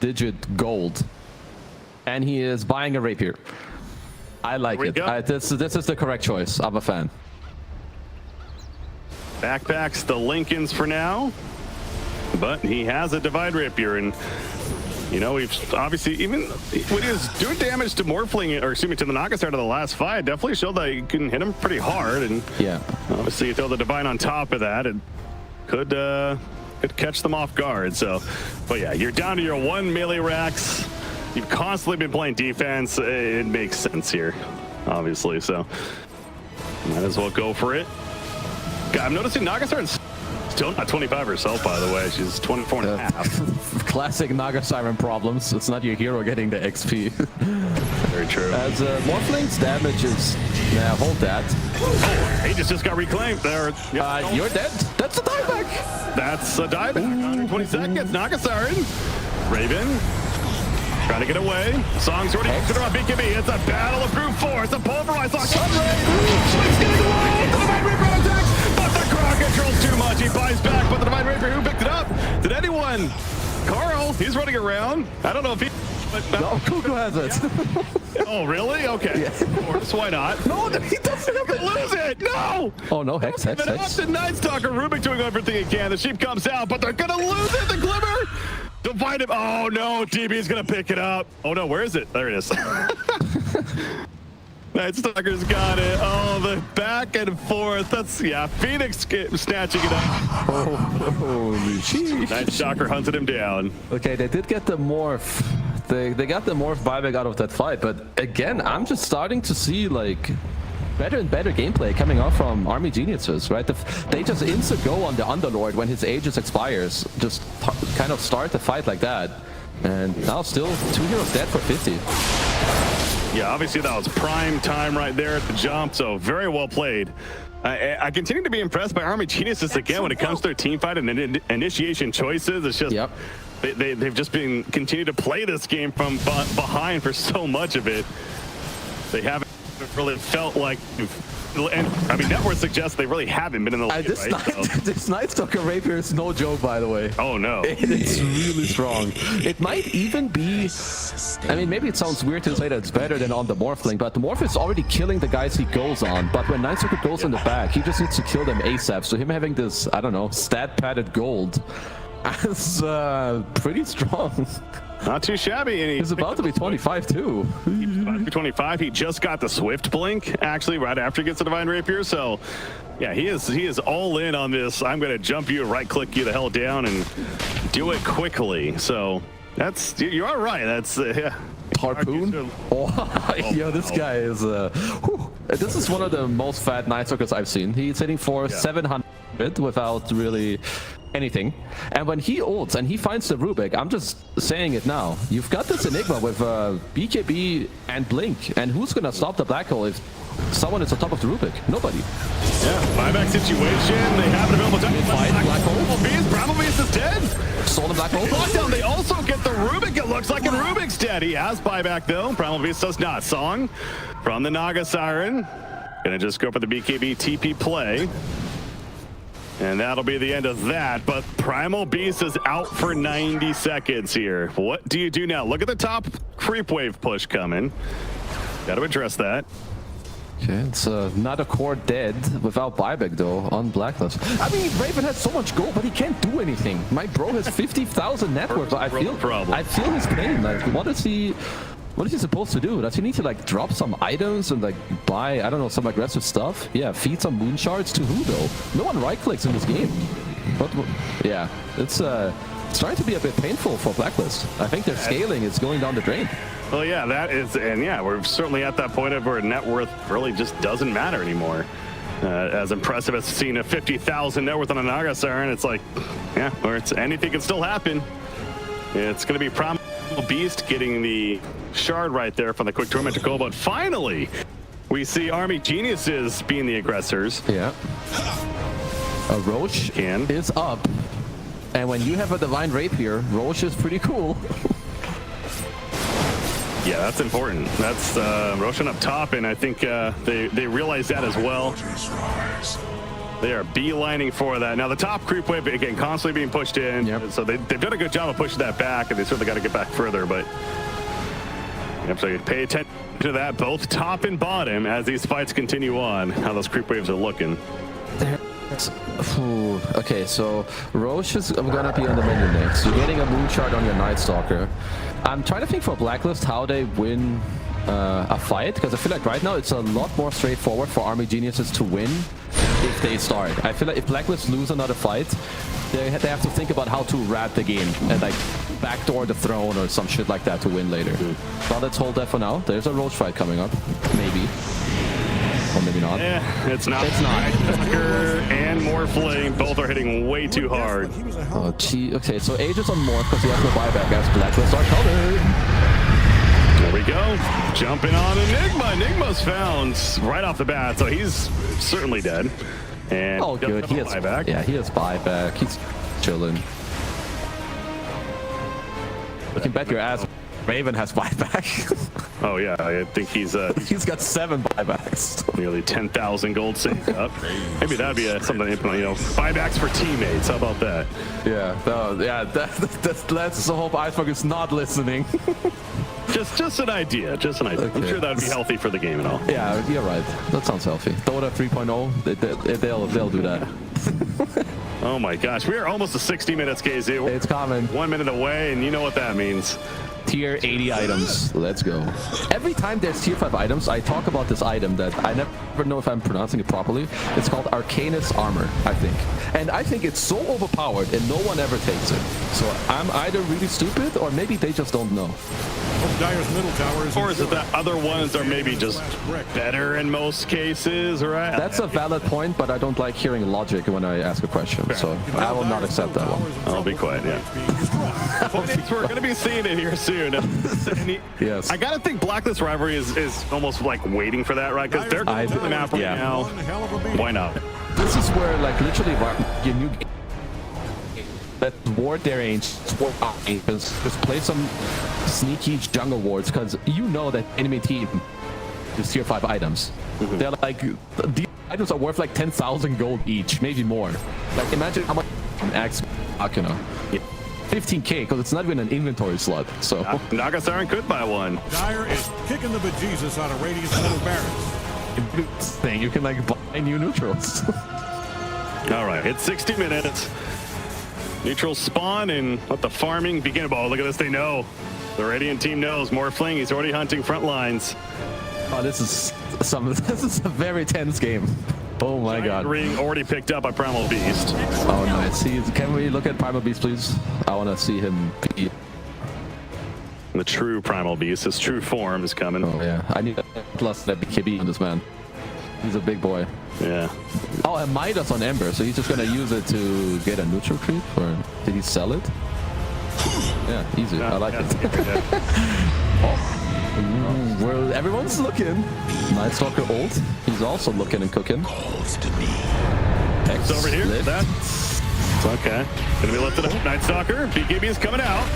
[SPEAKER 8] digit gold, and he is buying a rapier. I like it. This is the correct choice. I'm a fan.
[SPEAKER 9] Backpacks the Lincolns for now, but he has a Divide Rapier, and you know, we've obviously, even when he was doing damage to Morphling, or excuse me, to the Nagasar in the last fight, definitely showed that you can hit him pretty hard. And
[SPEAKER 8] yeah,
[SPEAKER 9] obviously you throw the Divine on top of that, it could catch them off guard. So, but yeah, you're down to your 1 melee racks. You've constantly been playing defense. It makes sense here, obviously. So, might as well go for it. God, I'm noticing Nagasar is still not 25 herself, by the way. She's 24 and a half.
[SPEAKER 8] Classic Naga Siren problems. It's not your hero getting the XP.
[SPEAKER 9] Very true.
[SPEAKER 8] As Morphling's damage is... Yeah, hold that.
[SPEAKER 9] Oh, Aegis just got reclaimed there.
[SPEAKER 8] You're dead. That's a dieback.
[SPEAKER 9] That's a dieback. 120 seconds. Naga Siren. Raven. Trying to get away. Song's already hit around BKB. It's a battle of brute force. A pulverized on Sunray. Slick's getting away. The Divine Reaper attacks, but the Croc controls too much. He buys back, but the Divine Reaper, who picked it up? Did anyone? Carl, he's running around. I don't know if he... But
[SPEAKER 8] no, Cuckoo has it.
[SPEAKER 9] Oh, really? Okay. Yeah. Of course, why not?
[SPEAKER 8] No, he doesn't have it.
[SPEAKER 9] Lose it. No.
[SPEAKER 8] Oh, no. Hex.
[SPEAKER 9] The Night Stalker, Rubik doing everything he can. The sheep comes out, but they're going to lose it. The Glimmer. Divide him. Oh, no. DB's going to pick it up. Oh, no. Where is it? There it is. Night Stalker's got it. Oh, the back and forth. That's, yeah, Phoenix snatching it up.
[SPEAKER 8] Holy shit.
[SPEAKER 9] Night Stalker hunted him down.
[SPEAKER 8] Okay, they did get the morph They got the morph buyback out of that fight, but again, I'm just starting to see like better and better gameplay coming out from Army Geniuses, right? They just insta-go on the Underlord when his Aegis expires, just kind of start the fight like that. And now still 2 heroes dead for 50.
[SPEAKER 9] Yeah, obviously that was prime time right there at the jump, so very well played. I continue to be impressed by Army Geniuses again when it comes to their team fight and initiation choices. It's just they've just been continue to play this game from behind for so much of it. They haven't really felt like, and I mean, Network suggests they really haven't been in the lead,
[SPEAKER 8] This Night Stalker Rapier is no joke, by the way.
[SPEAKER 9] Oh no,
[SPEAKER 8] it's really strong. It might even be, I mean, maybe it sounds weird to say that it's better than on the Morphling, but the Morph is already killing the guys he goes on. But when Night Stalker goes in the back, he just needs to kill them ASAP. So him having this, I don't know, stat padded gold is pretty strong.
[SPEAKER 9] Not too shabby. And
[SPEAKER 8] he's about to be 25 too.
[SPEAKER 9] He's about to be 25. He just got the Swift Blink actually right after he gets the Divine Rapier. So yeah, he is all in on this. I'm gonna jump you, right click you the hell down, and do it quickly. So that's, you are right. That's yeah.
[SPEAKER 8] Harpoon. Oh, yo, this guy is. This is one of the most fat Night Stalkers I've seen. He's hitting for 700 without really anything. And when he ults and he finds the Rubik, I'm just saying it now, you've got this Enigma with BKB and Blink, and who's gonna stop the black hole if someone is on top of the Rubik? Nobody.
[SPEAKER 9] Yeah, buyback situation. They have an available time.
[SPEAKER 8] Black hole.
[SPEAKER 9] Primal Beast is dead.
[SPEAKER 8] Stolen black hole.
[SPEAKER 9] Lockdown. They also get the Rubik. It looks like, and Rubik's dead. He has buyback though. Primal Beast does not. Song from the Naga Siren. Gonna just go for the BKB TP play. And that'll be the end of that, but Primal Beast is out for 90 seconds here. What do you do now? Look at the top creep wave push coming. Got to address that.
[SPEAKER 8] Okay, it's not a core dead without buyback though on Blacklist. I mean, Raven has so much gold, but he can't do anything. My bro has 50,000 net worth. I feel his pain. Like, what is he supposed to do? Does he need to like drop some items and like buy, I don't know, some aggressive stuff? Yeah, feed some moon shards to who though? No one right clicks in this game. But yeah, it's starting to be a bit painful for Blacklist. I think their scaling is going down the drain.
[SPEAKER 9] Well, yeah, that is, and yeah, we're certainly at that point of where net worth really just doesn't matter anymore. As impressive as seeing a 50,000 net worth on a Naga Siren, it's like, yeah, or it's anything can still happen. It's going to be Primal Beast getting the shard right there from the quick torment to go, but finally we see Army Geniuses being the aggressors.
[SPEAKER 8] Yeah. A Roche is up, and when you have a Divine Rapier, Roche is pretty cool.
[SPEAKER 9] Yeah, that's important. That's Roshan up top, and I think they realize that as well. They are beelining for that. Now the top creep wave, again, constantly being pushed in. So they've done a good job of pushing that back, and they certainly got to get back further, but you have to pay attention to that, both top and bottom, as these fights continue on, how those creep waves are looking.
[SPEAKER 8] Okay, so Roche is gonna be on the menu next. You're getting a moon shard on your Night Stalker. I'm trying to think for Blacklist how they win a fight, because I feel like right now it's a lot more straightforward for Army Geniuses to win if they start. I feel like if Blacklist lose another fight, they have to think about how to rat the game and like backdoor the throne or some shit like that to win later. But let's hold that for now. There's a Roche fight coming up, maybe. Or maybe not.
[SPEAKER 9] It's not.
[SPEAKER 8] It's not.
[SPEAKER 9] And Morphling both are hitting way too hard.
[SPEAKER 8] Oh, gee. Okay, so Aegis on Morph because he has no buyback as Blacklist are covered.
[SPEAKER 9] There we go. Jumping on Enigma. Enigma's found right off the bat, so he's certainly dead. And
[SPEAKER 8] oh, good. He has buyback. Yeah, he has buyback. He's chilling. You can bet your ass Raven has buyback.
[SPEAKER 9] Oh yeah, I think he's
[SPEAKER 8] got 7 buybacks.
[SPEAKER 9] Nearly 10,000 gold saved up. Maybe that'd be something to implement, you know, buybacks for teammates. How about that?
[SPEAKER 8] Yeah, let's hope Iceberg is not listening.
[SPEAKER 9] just an idea, Okay. I'm sure that'd be healthy for the game and all.
[SPEAKER 8] Yeah, you're right. That sounds healthy. Dota 3.0, they'll do that.
[SPEAKER 9] Oh my gosh, we are almost to 60 minutes, KZ.
[SPEAKER 8] It's coming.
[SPEAKER 9] 1 minute away, and you know what that means.
[SPEAKER 8] tier 80 items. Let's go. Every time there's tier 5 items, I talk about this item that I never know if I'm pronouncing it properly. It's called Arcanus Armor, I think. And I think it's so overpowered and no one ever takes it. So I'm either really stupid or maybe they just don't know.
[SPEAKER 1] Dyer's middle tower is...
[SPEAKER 9] Or is it that other ones are maybe just better in most cases, right?
[SPEAKER 8] That's a valid point, but I don't like hearing logic when I ask a question. So I will not accept that one.
[SPEAKER 9] I'll be quiet, yeah. We're going to be seeing it here soon.
[SPEAKER 8] Yes.
[SPEAKER 9] I got to think Blacklist Rivalry is almost like waiting for that, right? Because they're going to the map right now. Why not?
[SPEAKER 8] This is where, like, literally, your new game that ward their range, just play some sneaky jungle wards, because you know that enemy team is tier 5 items. They're like, these items are worth like 10,000 gold each, maybe more. Like, imagine how much Axe, you know, 15k, because it's not even an inventory slot. So
[SPEAKER 9] Naga Siren could buy one.
[SPEAKER 1] Dyer is kicking the bejesus out of Radiant's middle barracks.
[SPEAKER 8] Thing you can like buy new neutrals.
[SPEAKER 9] All right, it's 60 minutes. Neutral spawn and let the farming begin. Oh, look at this, they know. The Radiant team knows. Morphling, he's already hunting front lines.
[SPEAKER 8] Oh, this is a very tense game. Oh my god.
[SPEAKER 9] Ring already picked up by Primal Beast.
[SPEAKER 8] Oh nice. Can we look at Primal Beast, please? I want to see him be...
[SPEAKER 9] The true Primal Beast, his true form is coming.
[SPEAKER 8] Oh yeah, I need plus that BKB on this man. He's a big boy.
[SPEAKER 9] Yeah.
[SPEAKER 8] Oh, and Midas on Ember, so he's just gonna use it to get a neutral creep, or did he sell it? Yeah, easy. I like it. Oh. Well, everyone's looking. Night Stalker ult. He's also looking and cooking.
[SPEAKER 9] It's over here. That's okay. Gonna be lifted up. Night Stalker. BKB is coming out.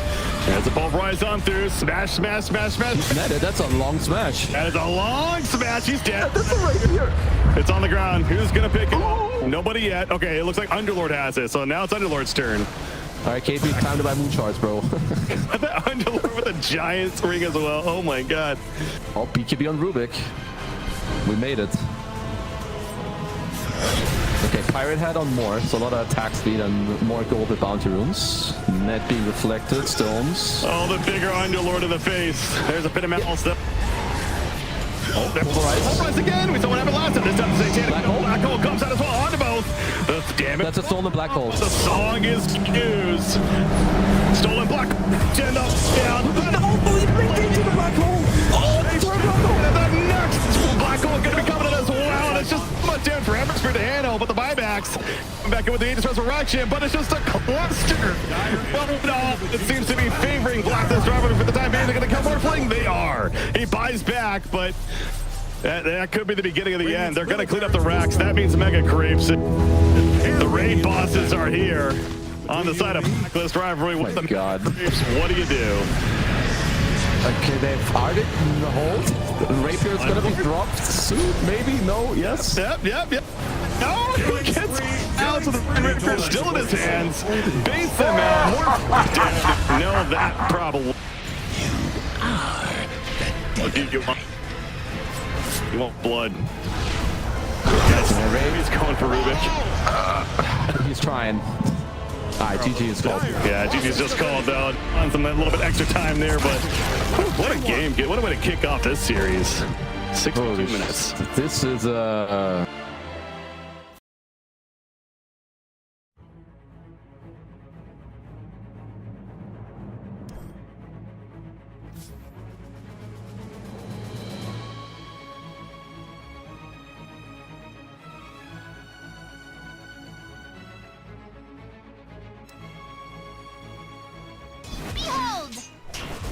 [SPEAKER 9] As the pulverize on through. Smash, smash, smash, smash.
[SPEAKER 8] That's a long smash.
[SPEAKER 9] That is a long smash. He's dead.
[SPEAKER 8] That's right here.
[SPEAKER 9] It's on the ground. Who's gonna pick it up? Nobody yet. Okay, it looks like Underlord has it. So now it's Underlord's turn.
[SPEAKER 8] All right, KP, time to buy moon shards, bro.
[SPEAKER 9] That Underlord with a giant ring as well. Oh my god.
[SPEAKER 8] Oh, BKB on Rubik. We made it. Okay, Pirate Hat on more, so a lot of attack speed and more gold with bounty runes. Net being reflected, stones.
[SPEAKER 9] Oh, the bigger Underlord in the face. There's a bit of metal stuff. Oh, there's pulverize again. We saw what happened last time. This time the Satanic Black Hole comes out as well. Onto both. Damn it.
[SPEAKER 8] That's a stolen black hole.
[SPEAKER 9] The song is used. Stolen black. Stand up. Down.
[SPEAKER 8] Oh, he blinked into the black hole. Oh,
[SPEAKER 9] And the next black hole going to be coming in as well. And it's just much down for Hemisphere to handle. But the buybacks come back in with the Aegis Resurrection. But it's just a cluster. It seems to be favoring Blacklist Rivalry for the time being. They're going to kill Morphling. They are. He buys back, but that could be the beginning of the end. They're going to clean up the racks. That means Mega Creeps. The raid bosses are here on the side of Blacklist Rivalry.
[SPEAKER 8] Oh my god.
[SPEAKER 9] What do you do?
[SPEAKER 8] Okay, they've guarded in the hold. The Rapier's gonna be dropped soon. Maybe? No? Yes?
[SPEAKER 9] Yep. No, he gets out to the Rapier still in his hands. Base them out. More dead. No, that probably. You want blood. Yes, he's going for Rubik.
[SPEAKER 8] He's trying. Alright, GG is called.
[SPEAKER 9] Yeah, GG's just called though. On some a little bit extra time there, but what a game. What a way to kick off this series. 62 minutes.
[SPEAKER 8] This is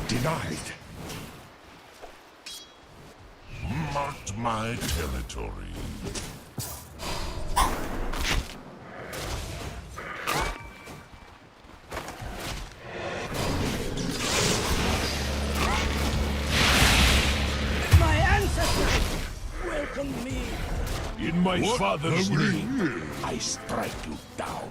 [SPEAKER 5] Denied. Marked my territory.
[SPEAKER 2] My ancestors welcome me.
[SPEAKER 5] In my father's name, I strike you down.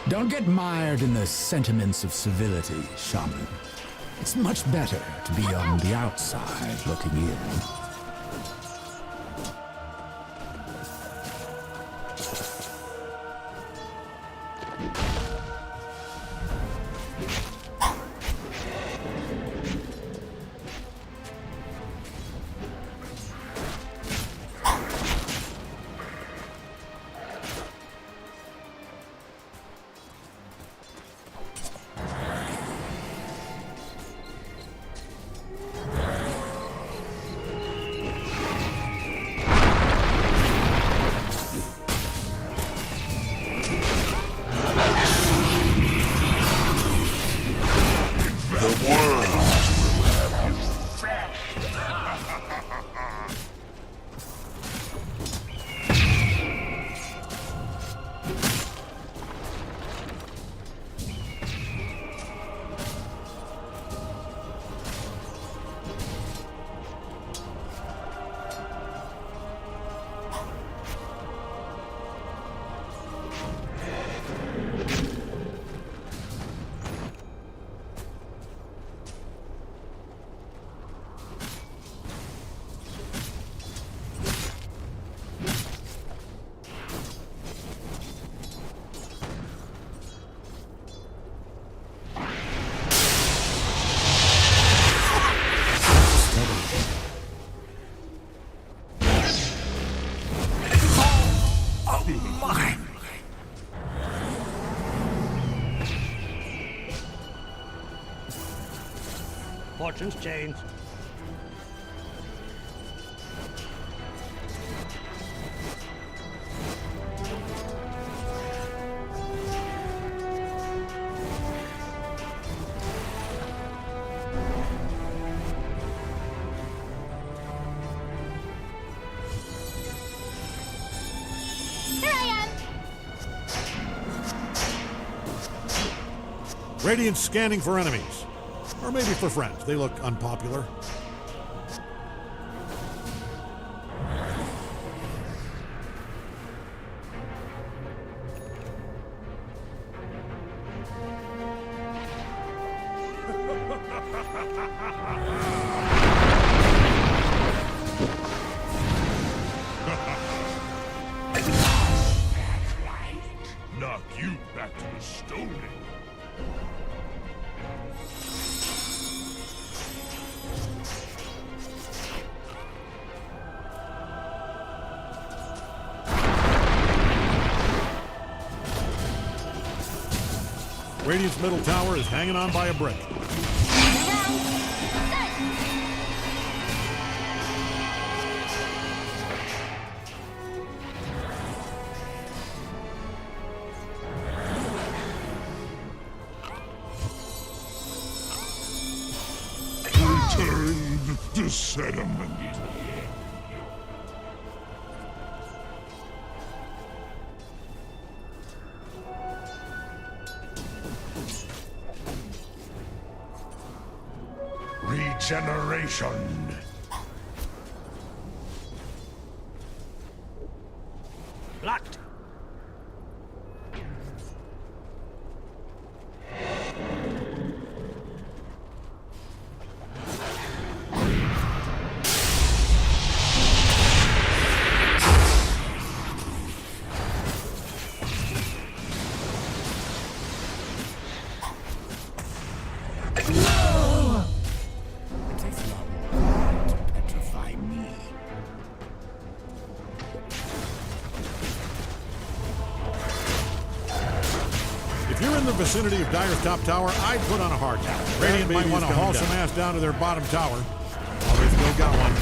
[SPEAKER 7] Don't get mired in the sentiments of civility, shaman. It's much better to be on the outside looking in.
[SPEAKER 2] Fortune's change.
[SPEAKER 1] Radiant's scanning for enemies. Or maybe for friends. They look unpopular.
[SPEAKER 5] Knock you back to the Stone Age.
[SPEAKER 1] Radiant's middle tower is hanging on by a brick.
[SPEAKER 5] Return to sediment. Regeneration.
[SPEAKER 2] Blocked.
[SPEAKER 1] If you're in the vicinity of Dire's top tower, I'd put on a hard tower. Radiant might want to haul some ass down to their bottom tower. Well, they've still got one.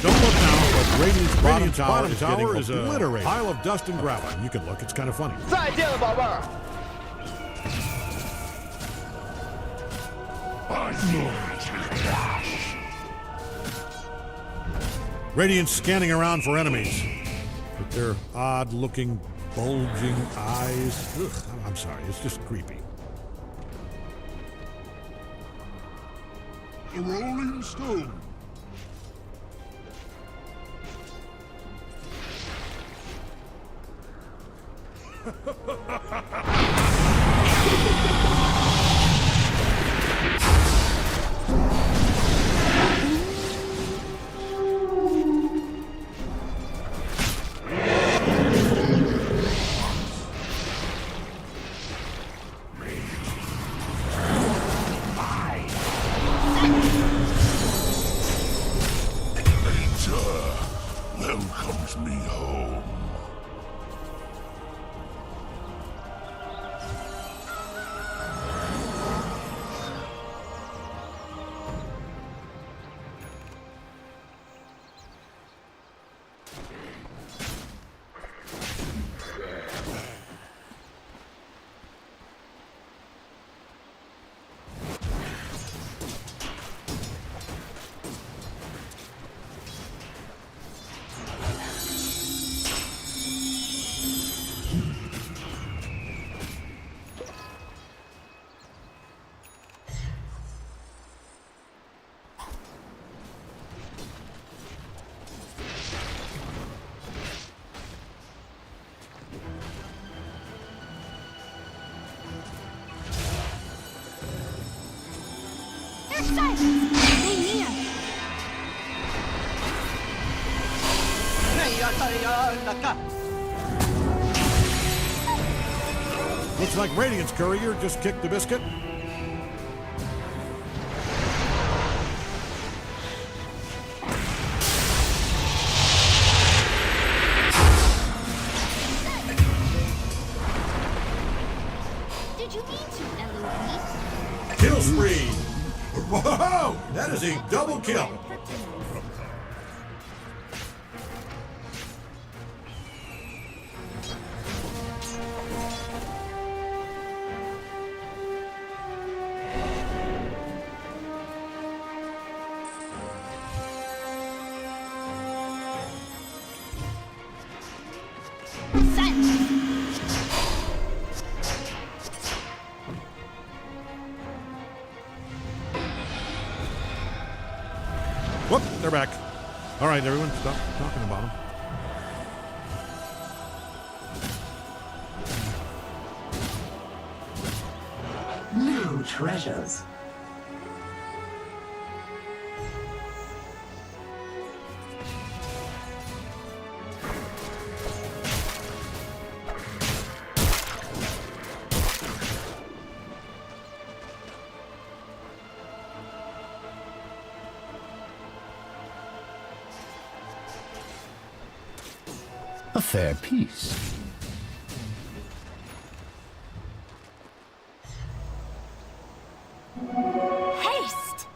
[SPEAKER 1] Don't look now, but Radiant's bottom tower is a pile of dust and gravel. You can look, it's kind of funny.
[SPEAKER 4] 再见了，宝贝儿。
[SPEAKER 1] Radiant's scanning around for enemies. With their odd-looking, bulging eyes. Ugh, I'm sorry, it's just creepy.
[SPEAKER 5] The Rolling Stone. welcomes me home.
[SPEAKER 1] Looks like Radiant's courier just kicked the biscuit.
[SPEAKER 10] Did you mean to elude me?
[SPEAKER 1] Kill spree! Whoa! That is a double kill. Whoop, they're back. All right, everyone, stop talking about them.
[SPEAKER 11] New treasures.
[SPEAKER 7] A fair piece.
[SPEAKER 10] Haste!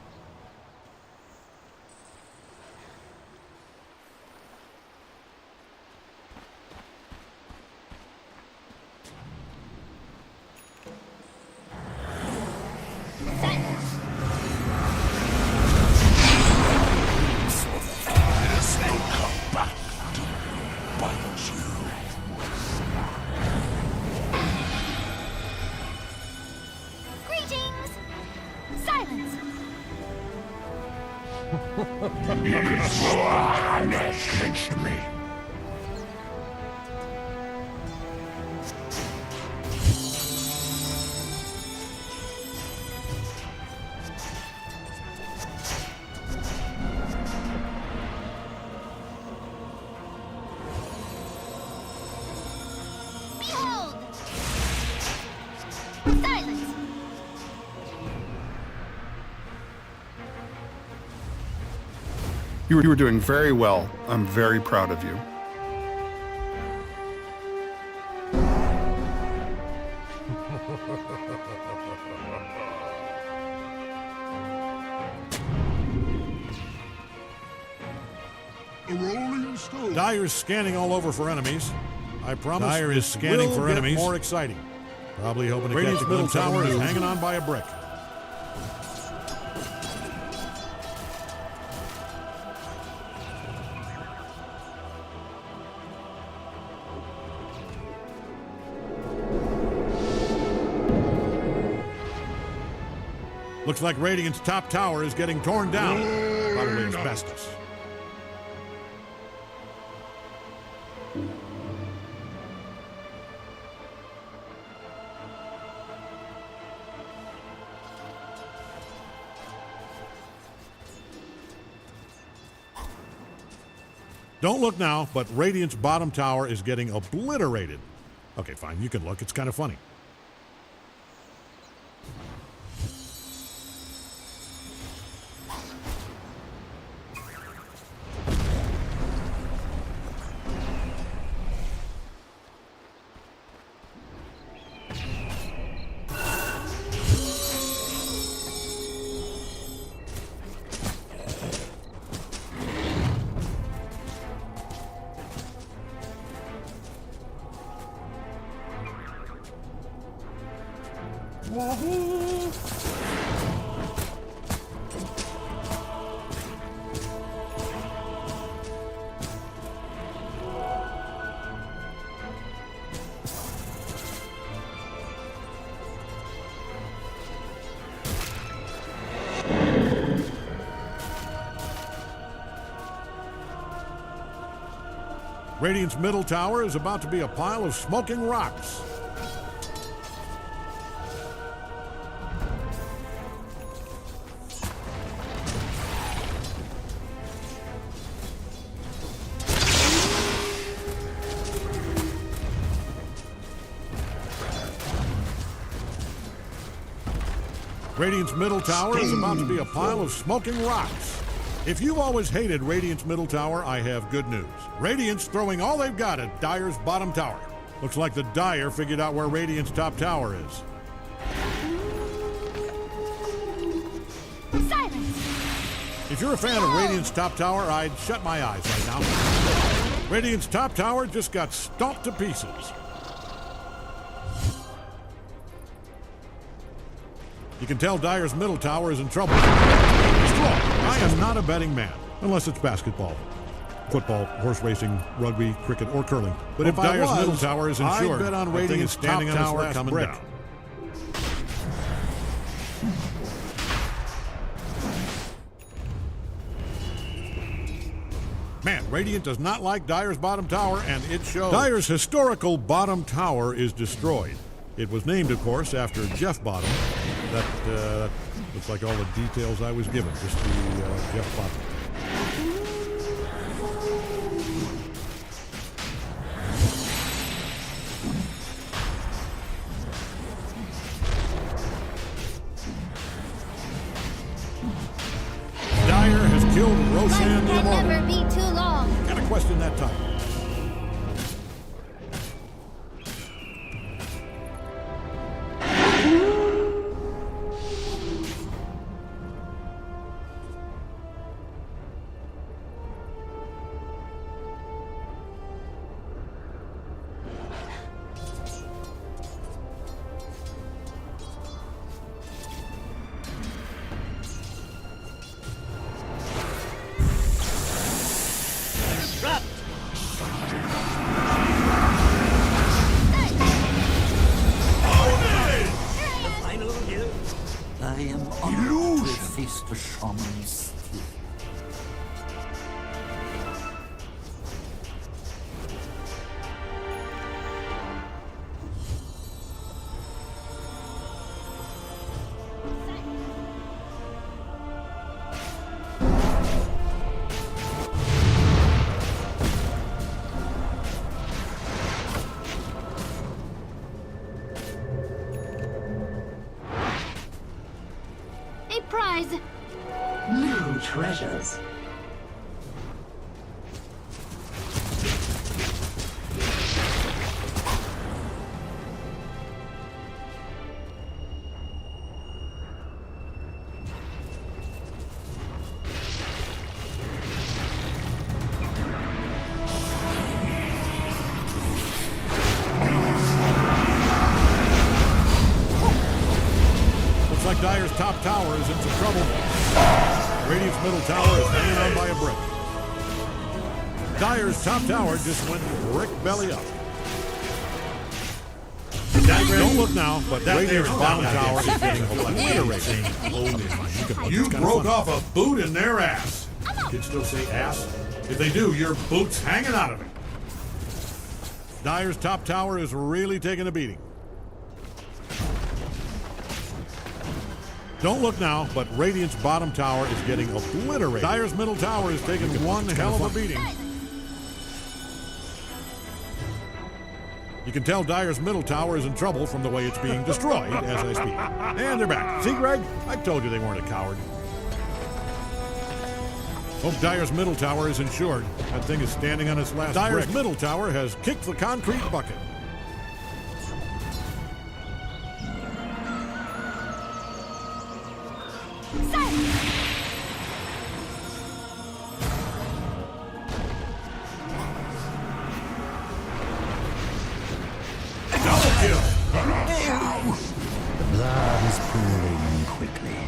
[SPEAKER 10] Greetings! Silence!
[SPEAKER 5] Against me.
[SPEAKER 10] Behold! Silence!
[SPEAKER 3] You were doing very well. I'm very proud of you.
[SPEAKER 1] Dyer's scanning all over for enemies. I promise. Dyer is scanning for enemies. More exciting. Probably hoping to Radiant's middle tower is hanging on by a brick. Looks like Radiant's top tower is getting torn down. Probably asbestos. Don't look now, but Radiant's bottom tower is getting obliterated. Okay, fine, you can look. It's kind of funny. Radiant's middle tower is about to be a pile of smoking rocks. Radiant's middle tower is about to be a pile of smoking rocks. If you've always hated Radiant's middle tower, I have good news. Radiant's throwing all they've got at Dire's bottom tower. Looks like the Dire figured out where Radiant's top tower is.
[SPEAKER 10] Silence!
[SPEAKER 1] If you're a fan of Radiant's top tower, I'd shut my eyes right now. Radiant's top tower just got stomped to pieces. You can tell Dire's middle tower is in trouble. I am not a betting man, unless it's basketball, football, horse racing, rugby, cricket, or curling. But if Dire's middle tower is insured, I'd bet on Radiant's top tower coming down. Man, Radiant does not like Dire's bottom tower, and it shows. Dire's historical bottom tower is destroyed. It was named, of course, after Jeff Bottom. That looks like all the details I was given, just the Jeff Bottom. Dire has killed Roshan the Immortal.
[SPEAKER 10] Never be too long.
[SPEAKER 1] Gotta question that title.
[SPEAKER 2] I am honored to face the shaman's steel.
[SPEAKER 10] A prize.
[SPEAKER 2] New treasures.
[SPEAKER 1] Looks like Dire's top tower is in some trouble. Radiant's middle tower is hanging on by a brick. Dire's top tower just went brick belly up. Don't look now, but Radiant's bottom tower is getting obliterated. You broke off a boot in their ass. Kids still say ass? If they do, your boot's hanging out of it. Dire's top tower is really taking a beating. Don't look now, but Radiant's bottom tower is getting obliterated. Dire's middle tower is taking one hell of a beating. You can tell Dire's middle tower is in trouble from the way it's being destroyed as I speak. And they're back. See, Greg? I told you they weren't a coward. Hope Dire's middle tower is insured. That thing is standing on its last Dire's brick. Middle tower has kicked the concrete bucket.
[SPEAKER 7] The blood is pooling quickly.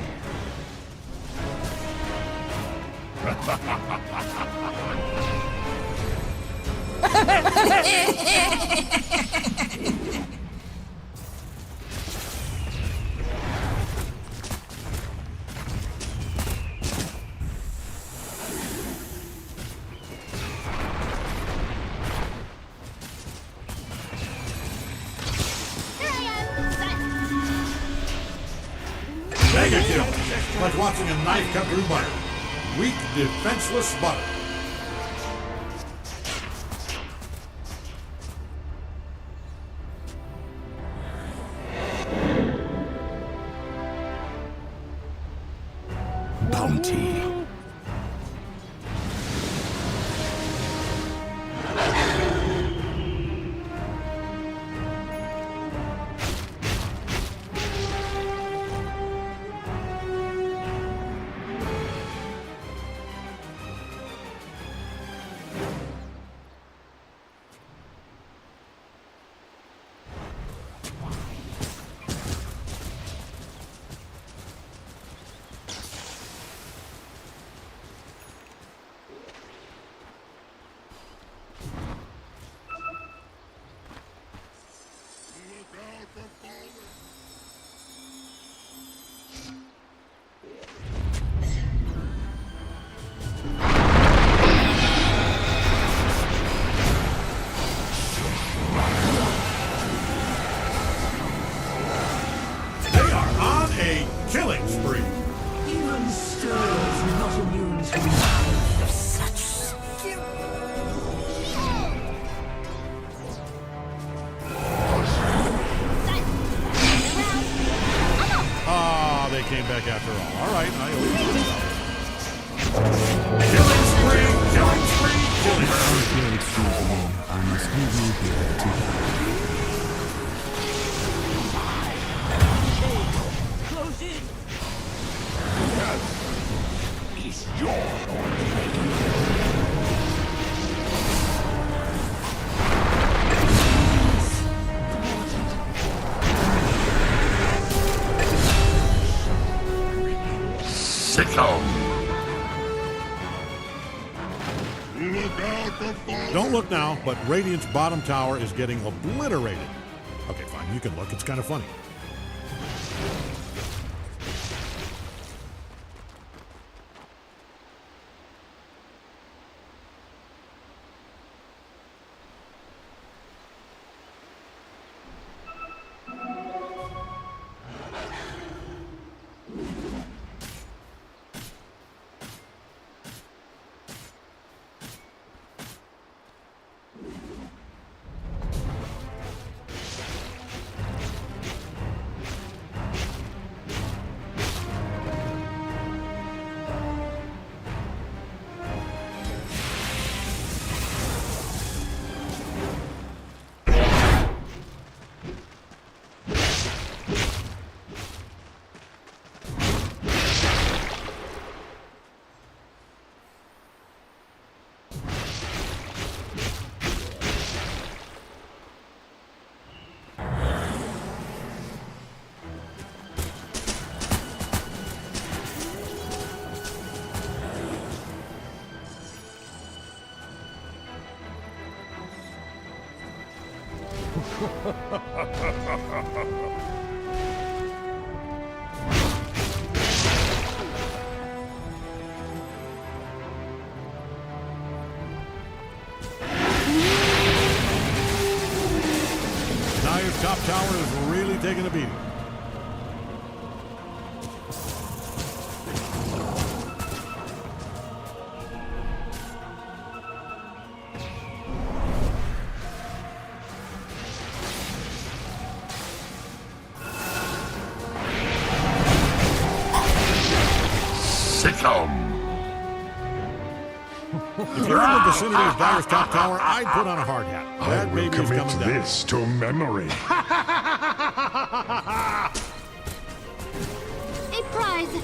[SPEAKER 1] Mega kill. Like watching a knife cut through butter. Weak, defenseless butter.
[SPEAKER 7] Bounty.
[SPEAKER 1] Killing spree.
[SPEAKER 2] Even Stir is not immune to the of such skill.
[SPEAKER 1] Ah, they came back after all. All right, I owe you. Killing spree, killing spree, killing spree.
[SPEAKER 7] If you'll excuse me, I must leave you here to die.
[SPEAKER 2] Close in.
[SPEAKER 5] Is your
[SPEAKER 1] Don't look now, but Radiant's bottom tower is getting obliterated. Okay, fine, you can look. It's kind of funny. Dire's top tower is really taking a beating.
[SPEAKER 5] succumb.
[SPEAKER 1] If you're in the vicinity of Dire's top tower, I'd put on a hard hat.
[SPEAKER 5] I
[SPEAKER 1] That
[SPEAKER 5] will
[SPEAKER 1] baby is
[SPEAKER 5] commit
[SPEAKER 1] coming down.
[SPEAKER 5] this to memory.
[SPEAKER 10] A prize.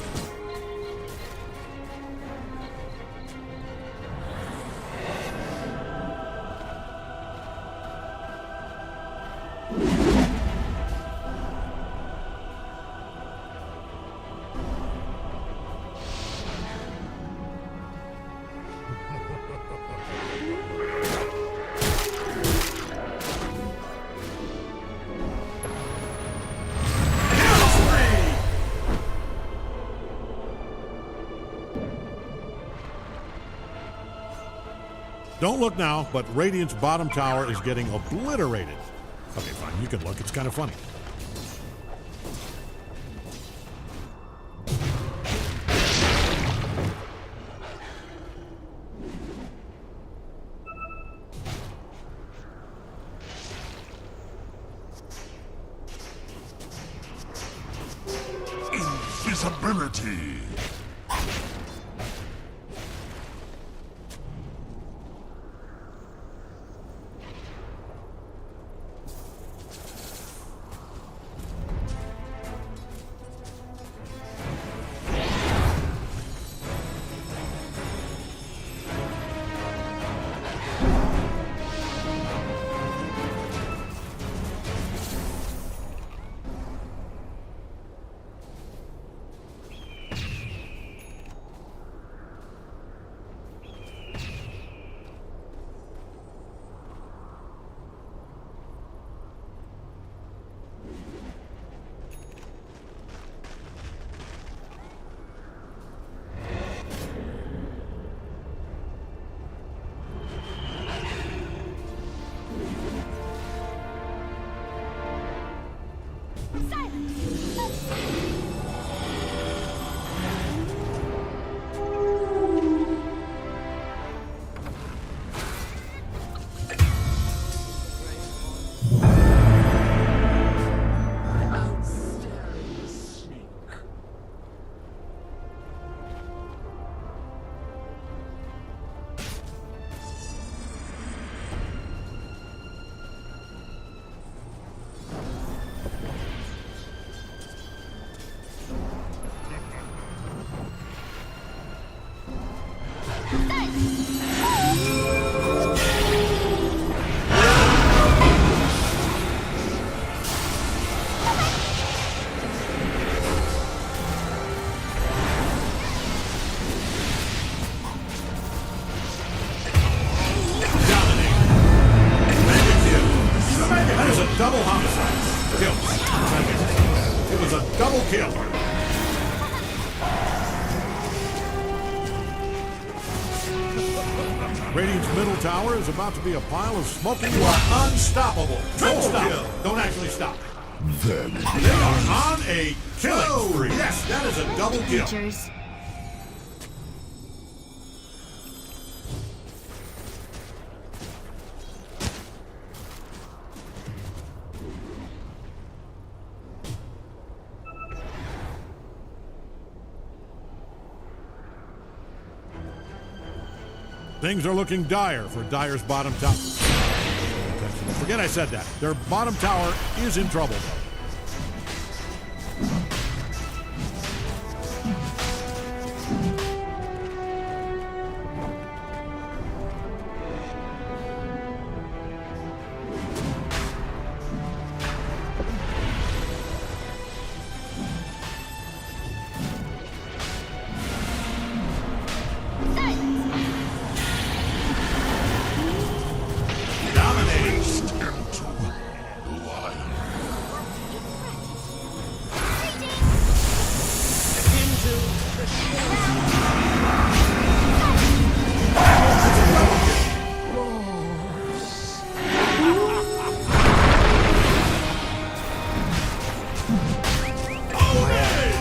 [SPEAKER 1] Don't look now, but Radiant's bottom tower is getting obliterated. Okay, fine, you can look. It's kind of funny.
[SPEAKER 5] Invisibility.
[SPEAKER 1] Double homicide. Kill. It was a double kill. Radiant's middle tower is about to be a pile of smoking. You are unstoppable. Don't stop. Don't actually stop. They are on a killing spree. Yes, that is a double kill.
[SPEAKER 10] Creatures.
[SPEAKER 1] Things are looking dire for Dire's bottom tower. Forget I said that. Their bottom tower is in trouble, though.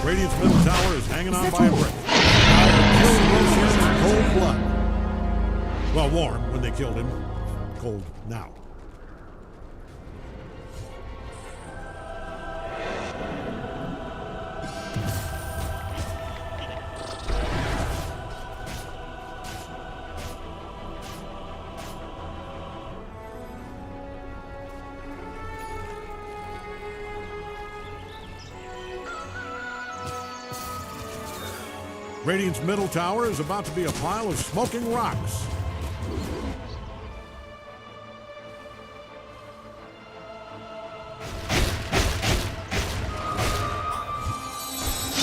[SPEAKER 1] Radiant's middle tower is hanging on by a brick. Cold blood. Well, warm when they killed him. Cold now. Radiant's middle tower is about to be a pile of smoking rocks.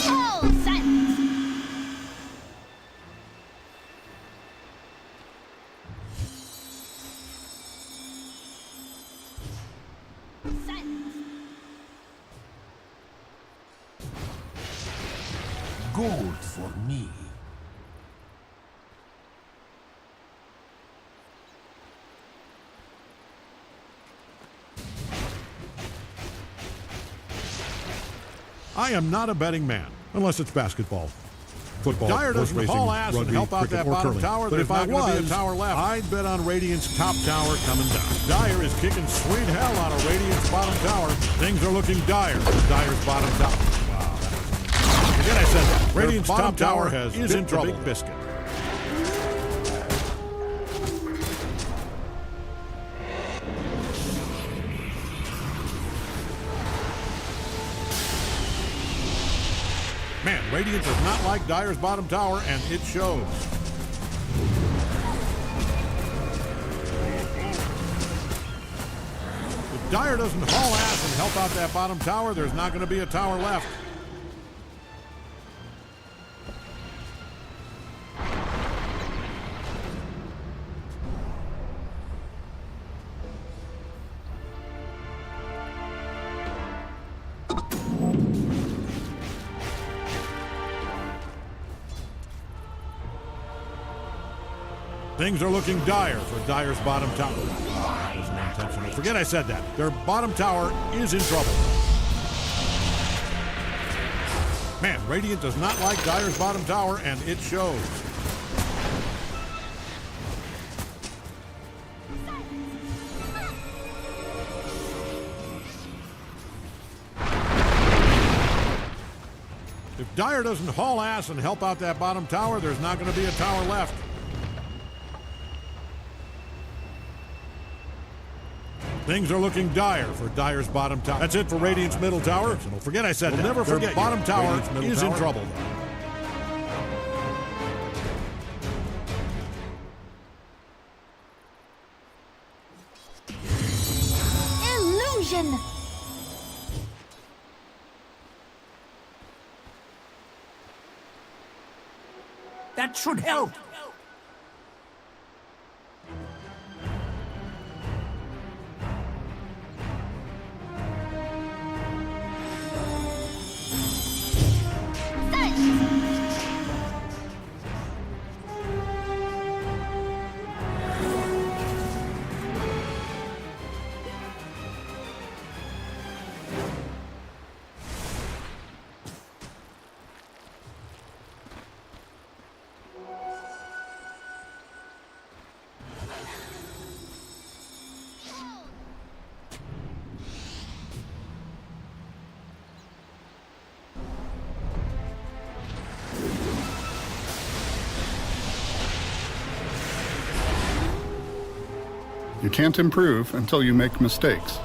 [SPEAKER 10] Oh, silence! Silence!
[SPEAKER 2] Gold for me.
[SPEAKER 1] I am not a betting man, unless it's basketball. Football,
[SPEAKER 6] Dire
[SPEAKER 1] horse
[SPEAKER 6] doesn't
[SPEAKER 1] racing,
[SPEAKER 6] haul ass and
[SPEAKER 1] rugby,
[SPEAKER 6] help out
[SPEAKER 1] cricket,
[SPEAKER 6] that
[SPEAKER 1] or
[SPEAKER 6] bottom
[SPEAKER 1] curling.
[SPEAKER 6] tower.
[SPEAKER 1] But
[SPEAKER 6] There's
[SPEAKER 1] if I
[SPEAKER 6] not gonna be a
[SPEAKER 1] was,
[SPEAKER 6] tower left.
[SPEAKER 1] I'd bet on Radiant's top tower coming down. Dire is kicking sweet hell out of Radiant's bottom tower. Things are looking dire for Dire's bottom tower. Wow, forget I said that. Radiant's top tower is in trouble. Big biscuit. Man, Radiant does not like Dire's bottom tower, and it shows. If Dire doesn't haul ass and help out that bottom tower, there's not going to be a tower left. Things are looking dire for Dire's bottom tower. That wasn't intentional. Forget I said that. Their bottom tower is in trouble. Man, Radiant does not like Dire's bottom tower, and it shows. If Dire doesn't haul ass and help out that bottom tower, there's not going to be a tower left. Things are looking dire for Dire's bottom tower. That's it for Radiant's middle tower. Forget I said that. Never forget. Their bottom tower is in trouble.
[SPEAKER 10] Illusion!
[SPEAKER 2] That should help.
[SPEAKER 3] You can't improve until you make mistakes.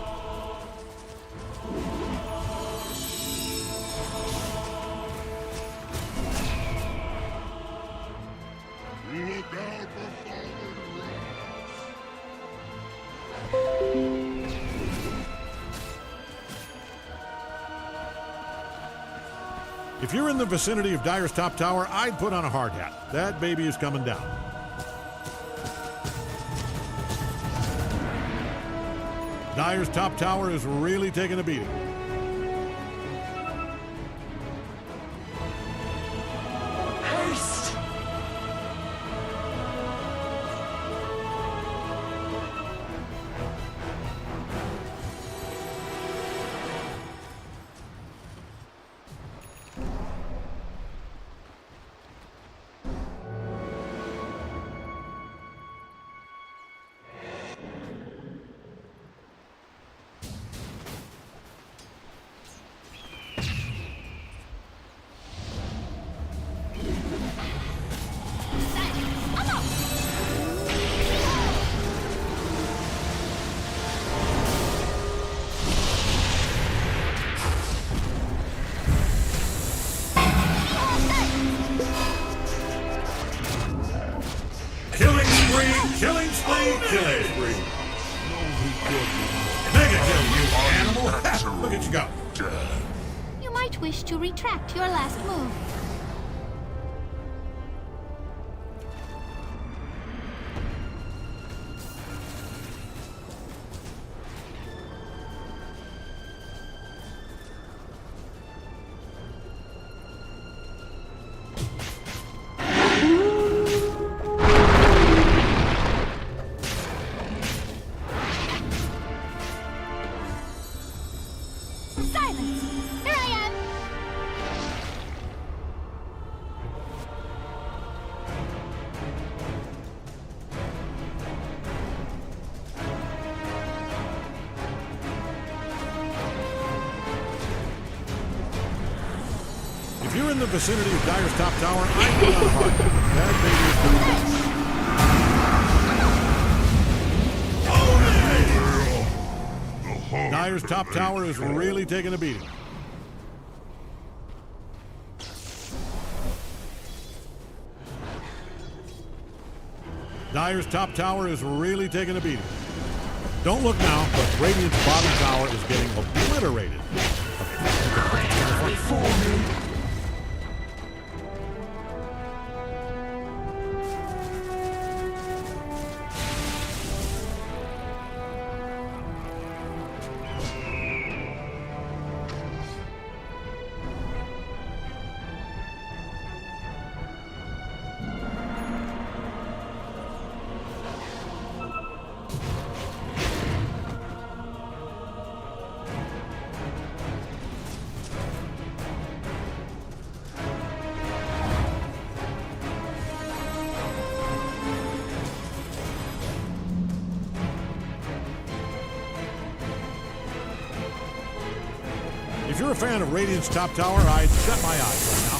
[SPEAKER 1] If you're in the vicinity of Dire's top tower, I'd put on a hard hat. That baby is coming down. Dire's top tower is really taking a beating.
[SPEAKER 2] Haste!
[SPEAKER 1] Radiance, go.
[SPEAKER 10] You might wish to retract your last move. Silence! Here I am!
[SPEAKER 1] If you're in the vicinity of Dire's top tower, I do not harm you. That baby is doing Dire's top tower is really taking a beating. Dire's top tower is really taking a beating. Don't look now, but Radiant's bottom tower is getting obliterated. If you're a fan of Radiant's top tower, I'd shut my eyes right now.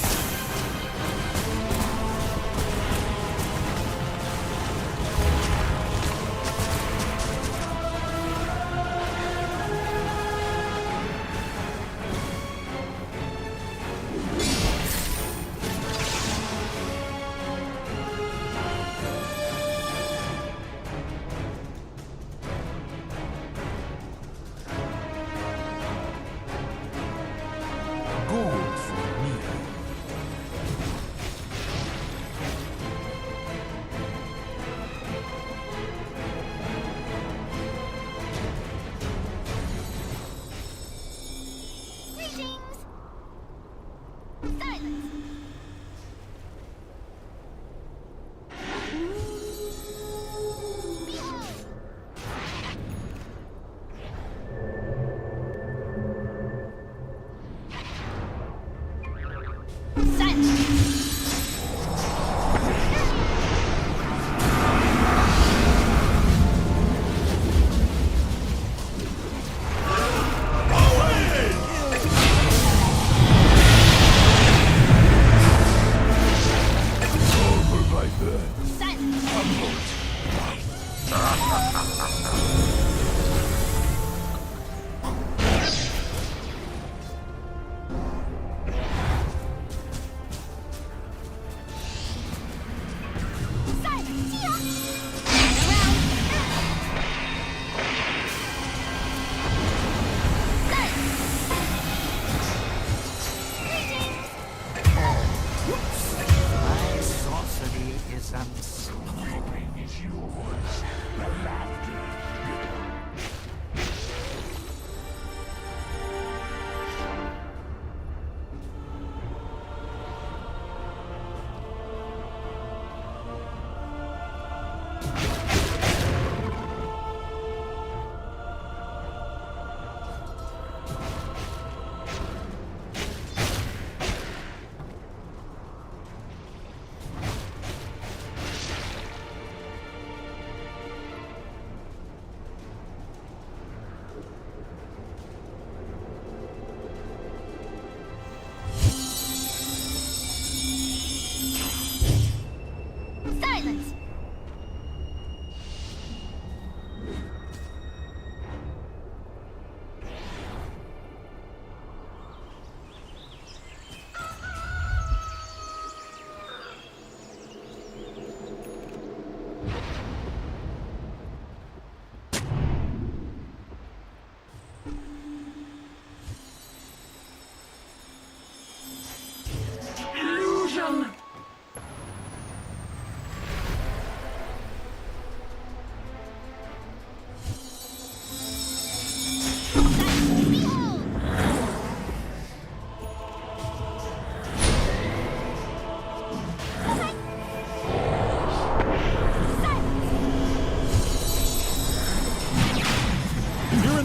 [SPEAKER 2] Gold for me.
[SPEAKER 10] Greetings! Silence! Behold!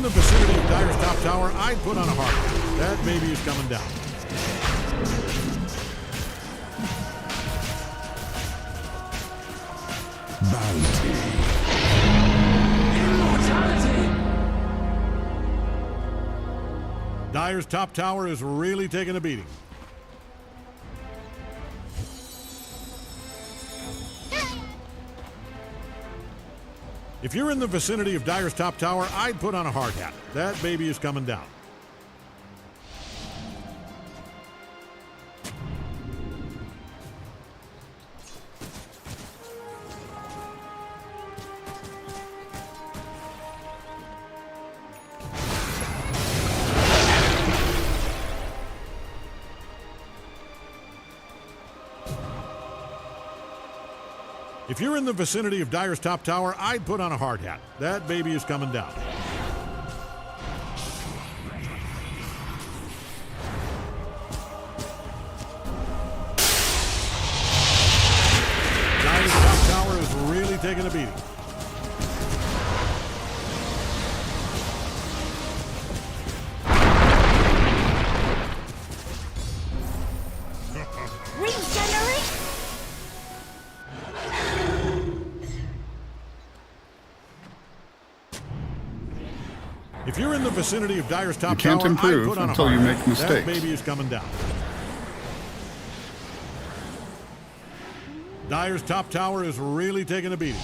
[SPEAKER 1] the vicinity of Dire's top tower, I'd put on a heart. That baby is coming down.
[SPEAKER 7] Bounty.
[SPEAKER 1] Dire's top tower is really taking a beating. If you're in the vicinity of Dire's top tower, I'd put on a hard hat. That baby is coming down. If you're in the vicinity of Dire's top tower, I'd put on a hard hat. That baby is coming down. Dire's top tower is really taking a beating.
[SPEAKER 10] Regenerate.
[SPEAKER 1] If you're in the vicinity of Dire's top
[SPEAKER 3] You can't
[SPEAKER 1] tower,
[SPEAKER 3] improve
[SPEAKER 1] I'd put on
[SPEAKER 3] until
[SPEAKER 1] a
[SPEAKER 3] you
[SPEAKER 1] hard
[SPEAKER 3] make
[SPEAKER 1] hat.
[SPEAKER 3] mistakes.
[SPEAKER 1] That baby is coming down. Dire's top tower is really taking a beating.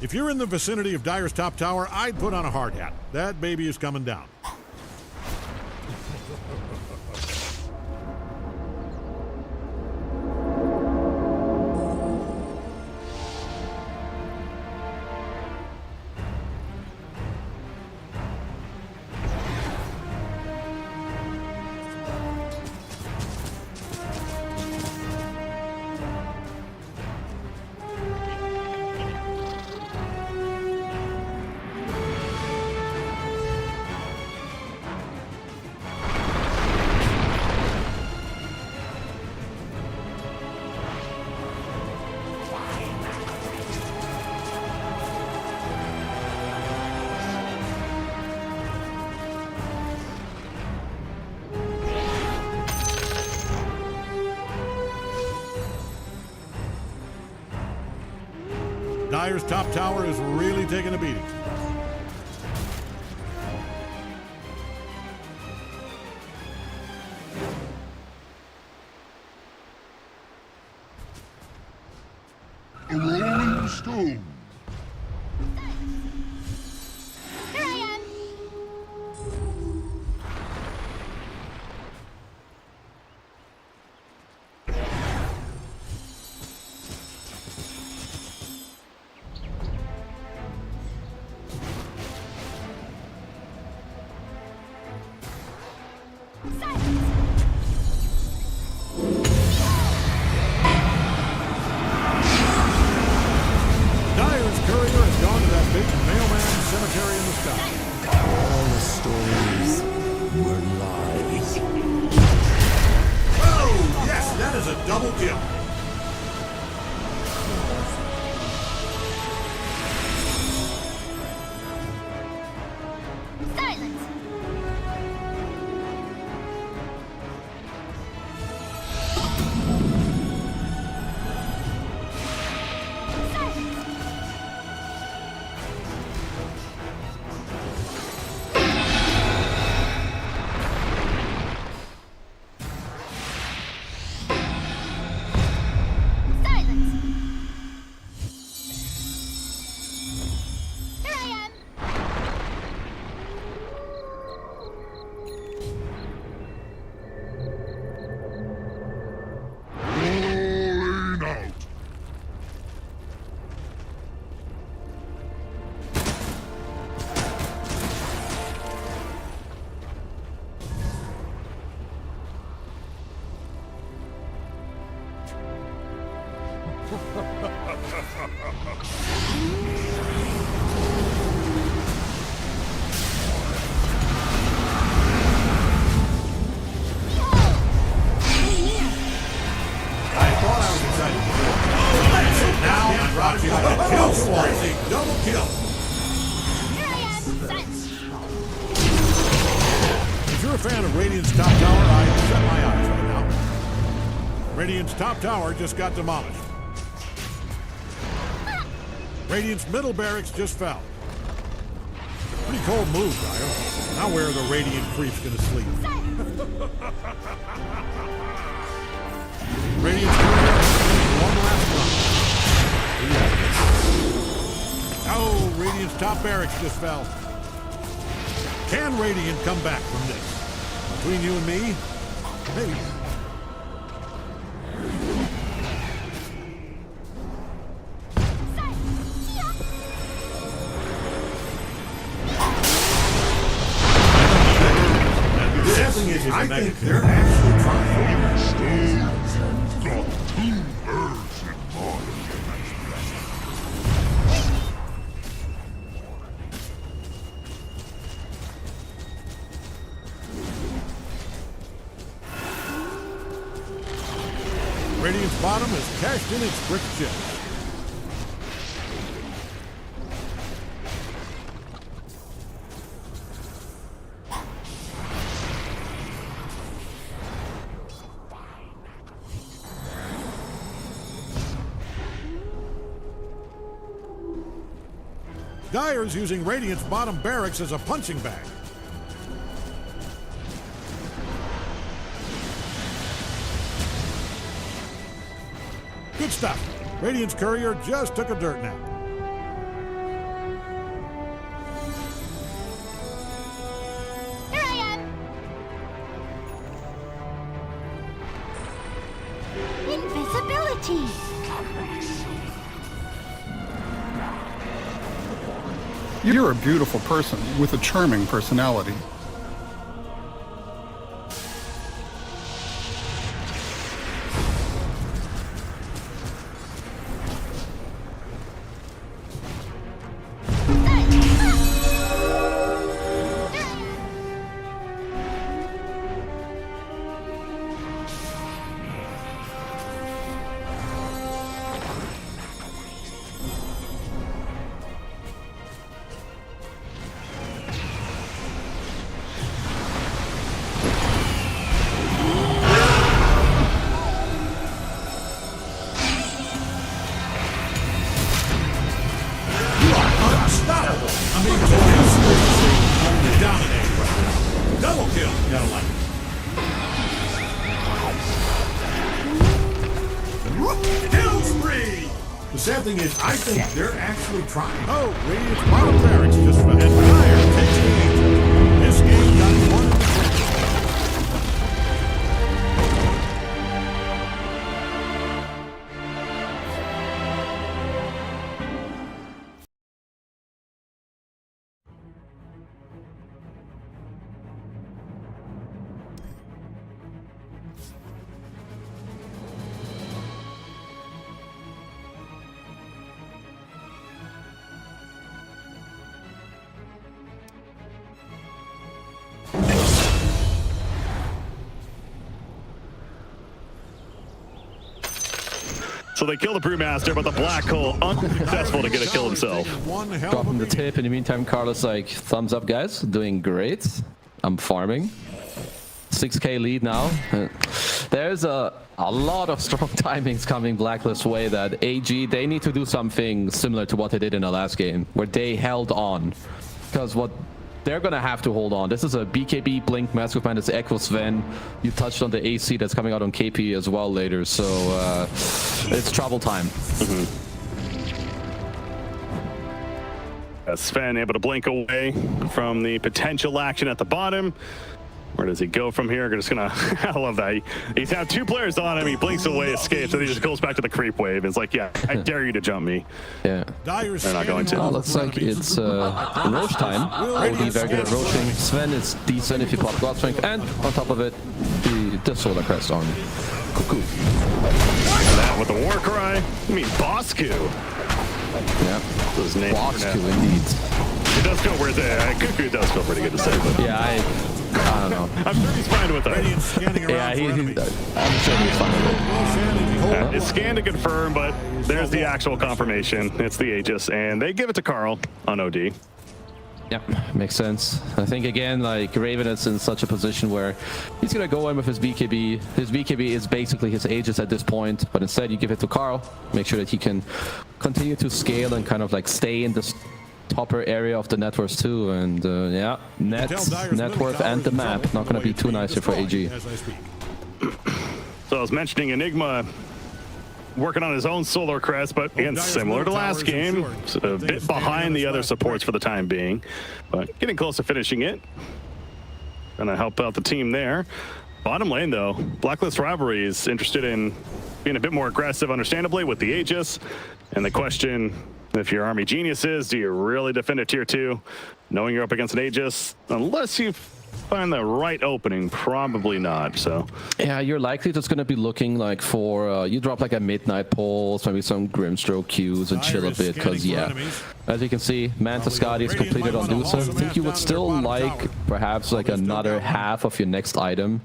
[SPEAKER 1] If you're in the vicinity of Dire's top tower, I'd put on a hard hat. That baby is coming down. Dire's top tower is really taking a beating.
[SPEAKER 5] A rolling stone.
[SPEAKER 10] Here I am.
[SPEAKER 1] Dire's courier has gone to that big mailman cemetery in the sky.
[SPEAKER 7] All the stories were lies.
[SPEAKER 1] Oh, yes, that is a double kill.
[SPEAKER 10] Silence.
[SPEAKER 1] fan of Radiant's top tower, I shut my eyes right now. Radiant's top tower just got demolished. Radiant's middle barracks just fell. Pretty cold move, Dyer. Now where are the Radiant creeps going to sleep? Radiant's one last run. Oh, Radiant's top barracks just fell. Can Radiant come back from this? Between you and me, maybe. I think they're actually trying. Radiant's bottom has cashed in its brick chip. Dyer's using Radiant's bottom barracks as a punching bag. Good stuff. Radiant's courier just took a dirt nap.
[SPEAKER 10] Here I am. Invisibility.
[SPEAKER 3] You're a beautiful person with a charming personality.
[SPEAKER 1] Double kill. Gotta like it. Kill spree! The sad thing is, I think they're actually trying. Oh, Radiant's bottom barracks just fell. And Dyer takes the lead. This game got one in the trenches.
[SPEAKER 9] So they kill the Brewmaster, but the Black Hole unsuccessful to get a kill himself.
[SPEAKER 8] Dropping the tip. In the meantime, Carlos like, thumbs up, guys. Doing great. I'm farming. 6k lead now. There's a lot of strong timings coming Blacklist way that AG, they need to do something similar to what they did in the last game, where they held on. Because what they're gonna have to hold on. This is a BKB Blink Massive Man. It's Echo Sven. You touched on the AC that's coming out on KP as well later, so it's trouble time.
[SPEAKER 9] Sven able to blink away from the potential action at the bottom. Where does he go from here? We're just gonna, I love that. He's had two players on him, he blinks away, escapes, and he just goes back to the creep wave. It's like, yeah, I dare you to jump me.
[SPEAKER 8] Yeah.
[SPEAKER 9] They're not going to.
[SPEAKER 8] Oh, looks like it's Roche time. OD very good at roaching. Sven is decent if you pop God Strength, and on top of it, the Solar Crest on Cuckoo.
[SPEAKER 9] That with the War Cry. I mean, Bosku.
[SPEAKER 8] Yeah.
[SPEAKER 9] His name.
[SPEAKER 8] Bosku, indeed.
[SPEAKER 9] It does feel weird. Cuckoo does feel pretty good to say, but
[SPEAKER 8] yeah, I don't know.
[SPEAKER 9] I'm sure he's fine with that.
[SPEAKER 8] Yeah, I'm sure he's fine with it.
[SPEAKER 9] It's scanned to confirm, but there's the actual confirmation. It's the Aegis, and they give it to Carl on OD.
[SPEAKER 8] Yep, makes sense. I think again, like Raven is in such a position where he's gonna go in with his BKB. His BKB is basically his Aegis at this point, but instead you give it to Carl. Make sure that he can continue to scale and kind of like stay in this topper area of the net worth too. And yeah, net worth and the map not gonna be too nice here for AG.
[SPEAKER 9] So I was mentioning Enigma working on his own solar crest, but again, similar to last game, a bit behind the other supports for the time being, but getting close to finishing it. Gonna help out the team there. Bottom lane though, Blacklist Rivalry is interested in being a bit more aggressive, understandably, with the Aegis. And the question, if you're Army Geniuses, do you really defend a tier 2, knowing you're up against an Aegis? Unless you find the right opening, probably not. So
[SPEAKER 8] yeah, you're likely just gonna be looking like for you drop like a midnight pulse, maybe some Grimstroke Qs and chill a bit, because yeah, as you can see, Manta Skadi is completed on Dusa. I think you would still like perhaps like another half of your next item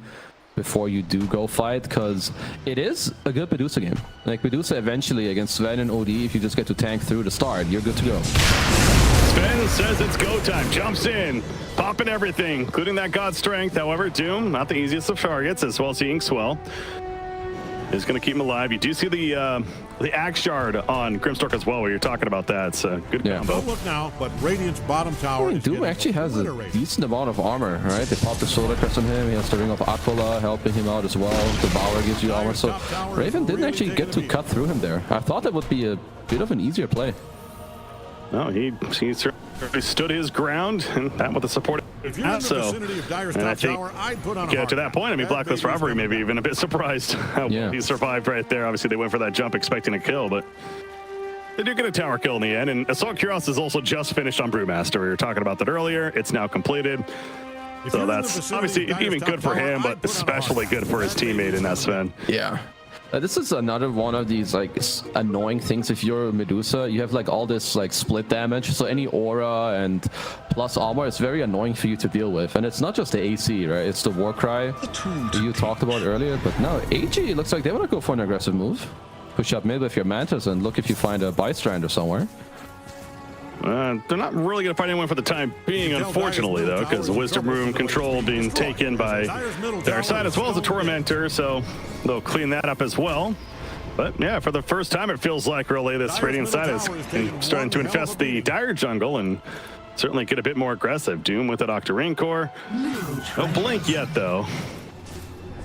[SPEAKER 8] before you do go fight, because it is a good Medusa game. Like Medusa eventually against Sven and OD, if you just get to tank through the start, you're good to go.
[SPEAKER 9] Sven says it's go time, jumps in, popping everything, including that God Strength. However, Doom, not the easiest of targets, as well as the Inkswell is going to keep him alive. You do see the Axe Shard on Grimstork as well, where you're talking about that. It's a good combo.
[SPEAKER 1] Don't look now, but Radiant's bottom tower is
[SPEAKER 8] Doom actually has a decent amount of armor, right? They popped the Solar Crest on him. He has the Ring of Aquila helping him out as well. The Bower gives you armor. So Raven didn't actually get to cut through him there. I thought that would be a bit of an easier play.
[SPEAKER 9] No, he certainly stood his ground, and that with the support. So, and I think get to that point, I mean, Blacklist Rivalry maybe even a bit surprised how he survived right there. Obviously, they went for that jump expecting a kill, but they do get a tower kill in the end. And Assault Cuirass is also just finished on Brewmaster. We were talking about that earlier. It's now completed. So that's obviously even good for him, but especially good for his teammate in that Sven.
[SPEAKER 8] Yeah. This is another one of these like annoying things. If you're Medusa, you have like all this like split damage, so any aura and plus armor is very annoying for you to deal with. And it's not just the AC, right? It's the Warcry you talked about earlier. But no, AG looks like they want to go for an aggressive move. Push up mid with your Mantas and look if you find a Bystrander somewhere.
[SPEAKER 9] They're not really going to find anyone for the time being, unfortunately, though, because the Wisdom Room control being taken by their side as well as the Tormentor, so they'll clean that up as well. But yeah, for the first time, it feels like really this Radiant side is starting to infest the Dire jungle and certainly get a bit more aggressive. Doom with the Octarine Core. No blink yet, though.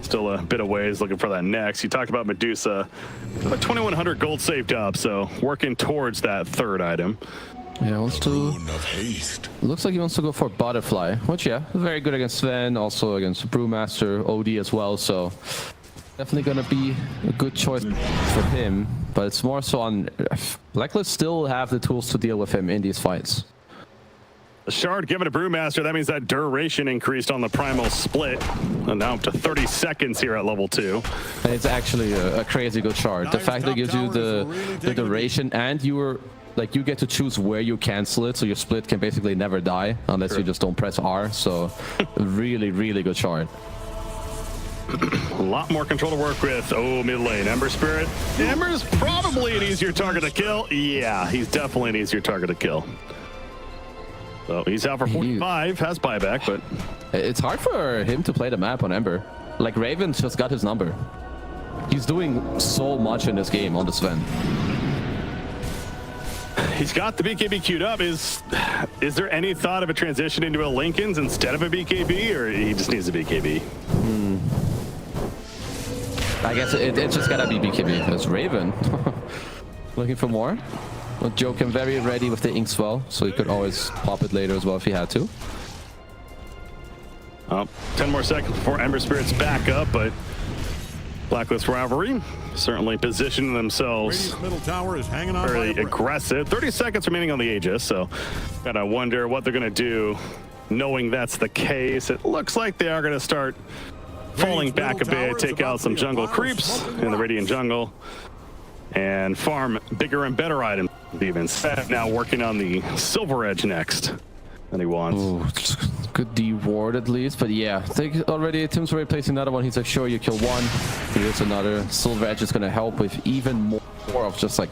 [SPEAKER 9] Still a bit of ways looking for that next. You talked about Medusa, about 2,100 gold saved up, so working towards that third item.
[SPEAKER 8] Yeah, wants to. Looks like he wants to go for Butterfly, which yeah, very good against Sven, also against Brewmaster, OD as well. So definitely gonna be a good choice for him. But it's more so on Blacklist still have the tools to deal with him in these fights.
[SPEAKER 9] The shard given to Brewmaster, that means that duration increased on the primal split, and now up to 30 seconds here at level 2.
[SPEAKER 8] And it's actually a crazy good shard. The fact that it gives you the duration, and you get to choose where you cancel it, so your split can basically never die unless you just don't press R. So really, really good shard.
[SPEAKER 9] A lot more control to work with. Oh, mid lane, Ember Spirit. Ember's probably an easier target to kill. Yeah, he's definitely an easier target to kill. So he's out for 45, has buyback, but
[SPEAKER 8] it's hard for him to play the map on Ember. Like Raven's just got his number. He's doing so much in this game on the Sven.
[SPEAKER 9] He's got the BKB queued up. Is there any thought of a transition into a Lincoln's instead of a BKB, or he just needs a BKB?
[SPEAKER 8] I guess it's just gotta be BKB. It's Raven. Looking for more. Well, Joken very ready with the Inkswell, so he could always pop it later as well if he had to.
[SPEAKER 9] 10 more seconds before Ember Spirit's back up, but Blacklist Rivalry certainly positioning themselves very aggressive. 30 seconds remaining on the Aegis, so gotta wonder what they're gonna do knowing that's the case. It looks like they are gonna start falling back a bit, take out some jungle creeps in the Radiant jungle, and farm bigger and better items. Even Seth now working on the Silver Edge next that he wants.
[SPEAKER 8] Ooh, good D-ward at least, but yeah, I think already Tim's already placing another one. He's like, sure, you kill one, here's another. Silver Edge is going to help with even more of just like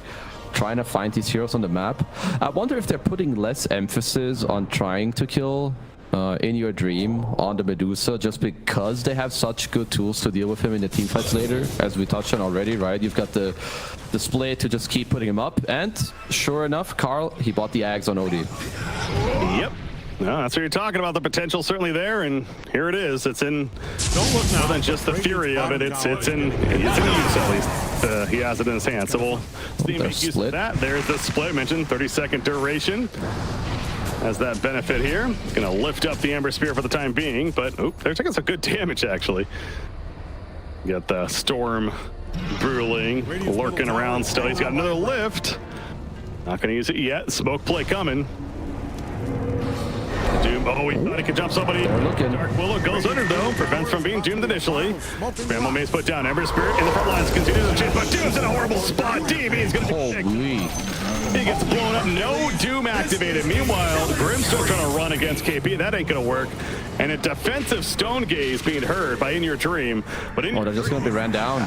[SPEAKER 8] trying to find these heroes on the map. I wonder if they're putting less emphasis on trying to kill In Your Dream on the Medusa just because they have such good tools to deal with him in the teamfights later, as we touched on already, right? You've got the display to just keep putting him up, and sure enough, Carl, he bought the Ags on OD.
[SPEAKER 9] Yep. No, that's what you're talking about. The potential certainly there, and here it is. It's in more than just the fury of it. It's in use at least. He has it in his hand. So we'll see him make use of that. There's the split. I mentioned 30-second duration. Has that benefit here. Gonna lift up the Ember Spear for the time being, but they're taking some good damage actually. Got the Storm Bruling lurking around still. He's got another lift. Not gonna use it yet. Smoke play coming. Doom, oh, he thought he could jump somebody. Dark Willow goes under though, prevents from being doomed initially. Bramble Mace put down. Ember Spirit in the front lines continues to chase, but Doom's in a horrible spot. DB's gonna be sick. He gets blown up. No Doom activated. Meanwhile, Grim's still trying to run against KP. That ain't gonna work. And a defensive Stone Gaze being heard by In Your Dream. But they're
[SPEAKER 8] just gonna be ran down.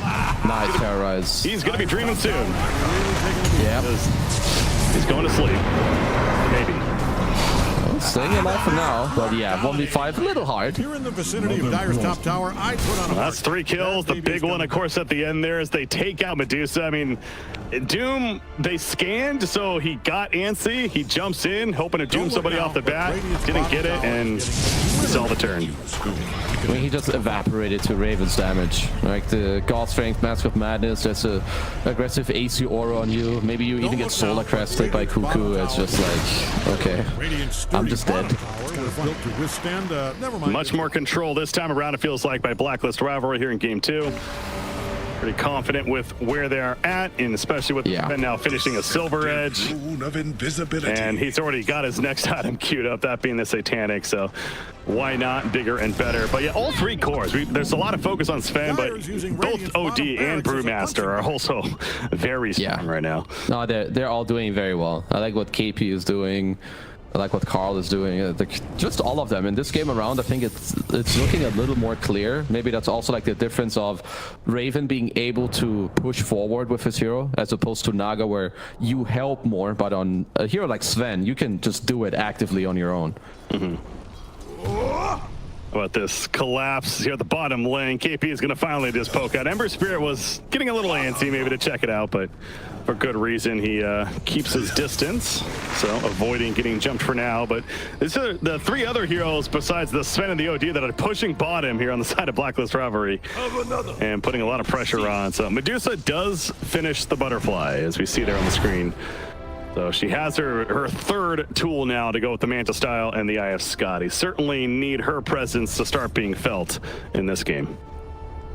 [SPEAKER 8] Nice terrorize.
[SPEAKER 9] He's gonna be dreaming soon.
[SPEAKER 8] Yeah.
[SPEAKER 9] He's going to sleep. Maybe.
[SPEAKER 8] Staying alive for now, but yeah, 1v5, a little hard.
[SPEAKER 1] You're in the vicinity of Dire's top tower. I put on a
[SPEAKER 9] that's 3 kills. The big one, of course, at the end there as they take out Medusa. I mean, Doom, they scanned, so he got antsy. He jumps in, hoping to doom somebody off the bat. Didn't get it, and saw the turn.
[SPEAKER 8] I mean, he just evaporated to Raven's damage. Like the God Strength, Mask of Madness, there's a aggressive AC aura on you. Maybe you even get solar crested by Cuckoo. It's just like, okay, I'm just dead.
[SPEAKER 9] Much more control this time around, it feels like, by Blacklist Rivalry here in Game 2. Pretty confident with where they are at, and especially with Ben now finishing a Silver Edge. And he's already got his next item queued up, that being the Satanic, so why not bigger and better? But yeah, all 3 cores. There's a lot of focus on Sven, but both OD and Brewmaster are also very strong right now.
[SPEAKER 8] No, they're all doing very well. I like what KP is doing. I like what Carl is doing. Just all of them. In this game around, I think it's looking a little more clear. Maybe that's also like the difference of Raven being able to push forward with his hero, as opposed to Naga, where you help more, but on a hero like Sven, you can just do it actively on your own.
[SPEAKER 9] How about this collapse here at the bottom lane? KP is going to finally just poke out. Ember Spirit was getting a little antsy maybe to check it out, but for good reason. He keeps his distance, so avoiding getting jumped for now. But these are the 3 other heroes besides the Sven and the OD that are pushing bottom here on the side of Blacklist Rivalry and putting a lot of pressure on. So Medusa does finish the butterfly, as we see there on the screen. So she has her 3rd tool now to go with the Manta Style and the Eye of Scotty. Certainly need her presence to start being felt in this game.